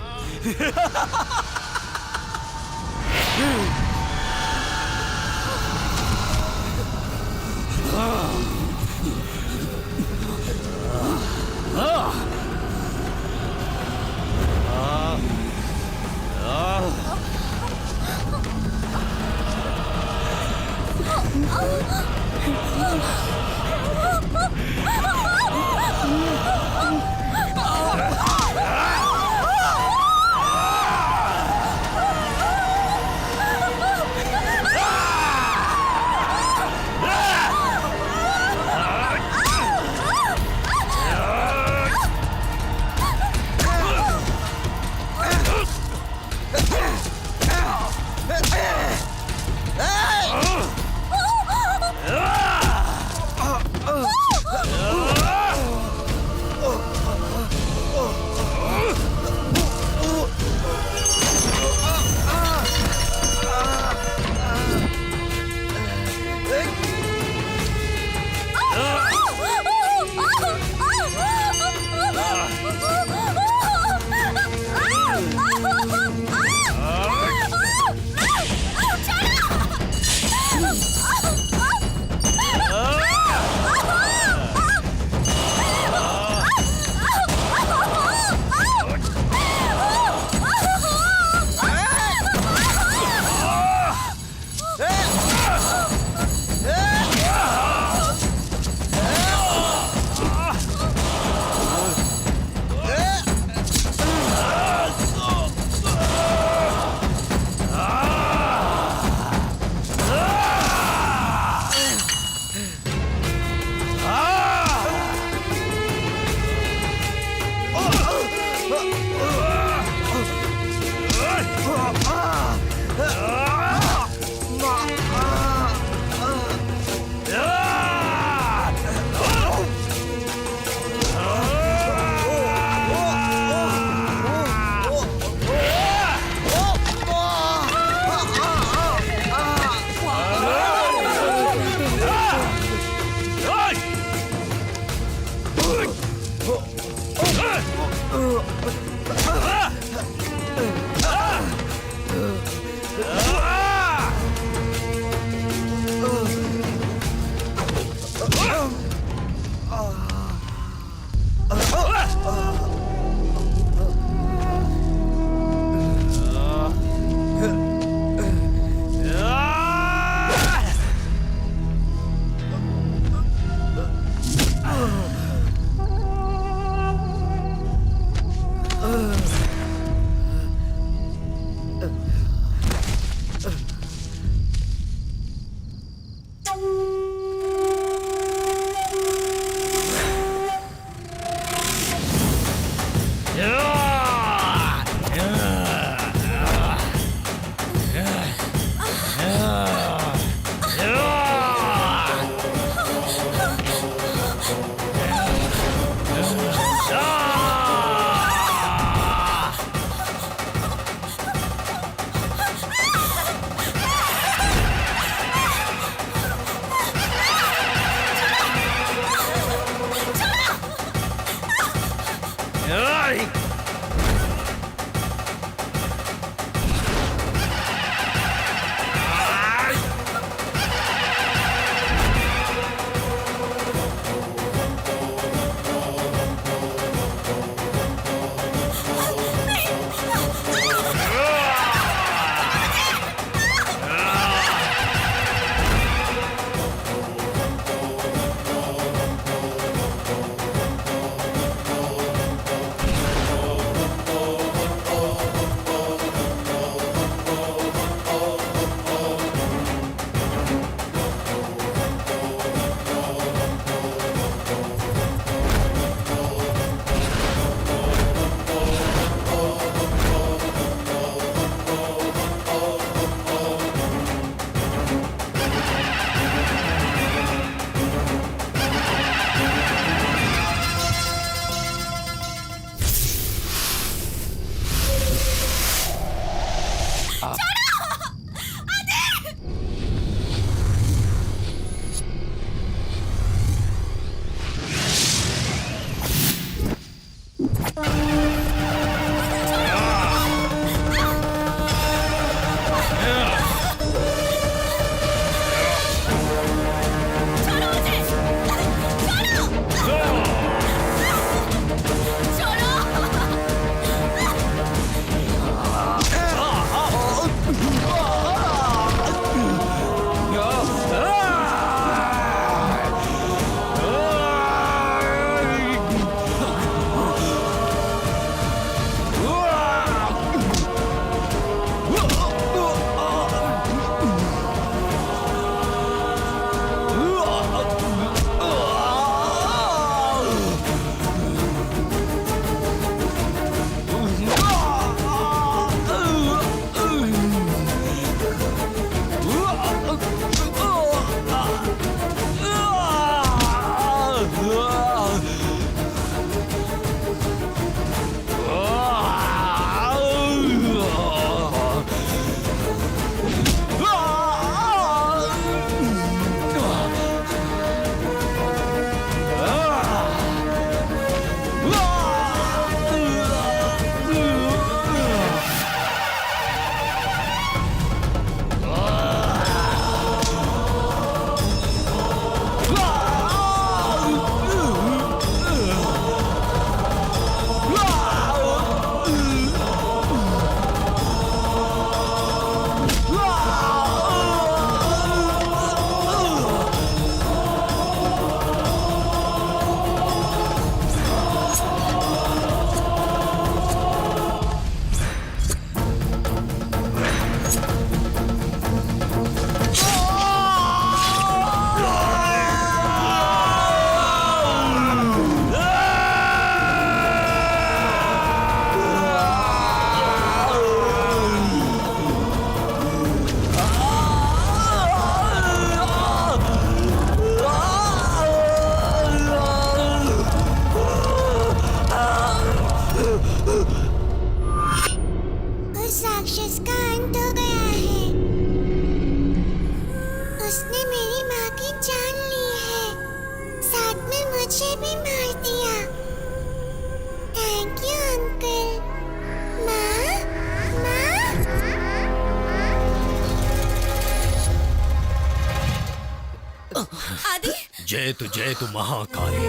जय तु महाकाली।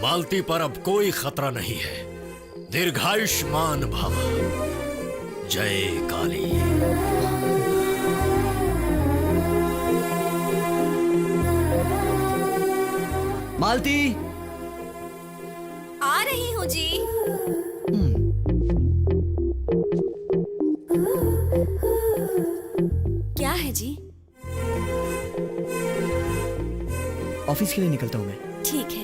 मालती पर अब कोई खतरा नहीं है। दीर्घायुष्मान भव। जय काली। मालती, आ रही हूँ जी। क्या है जी? ऑफिस के लिए निकलता हूँ मैं। ठीक है।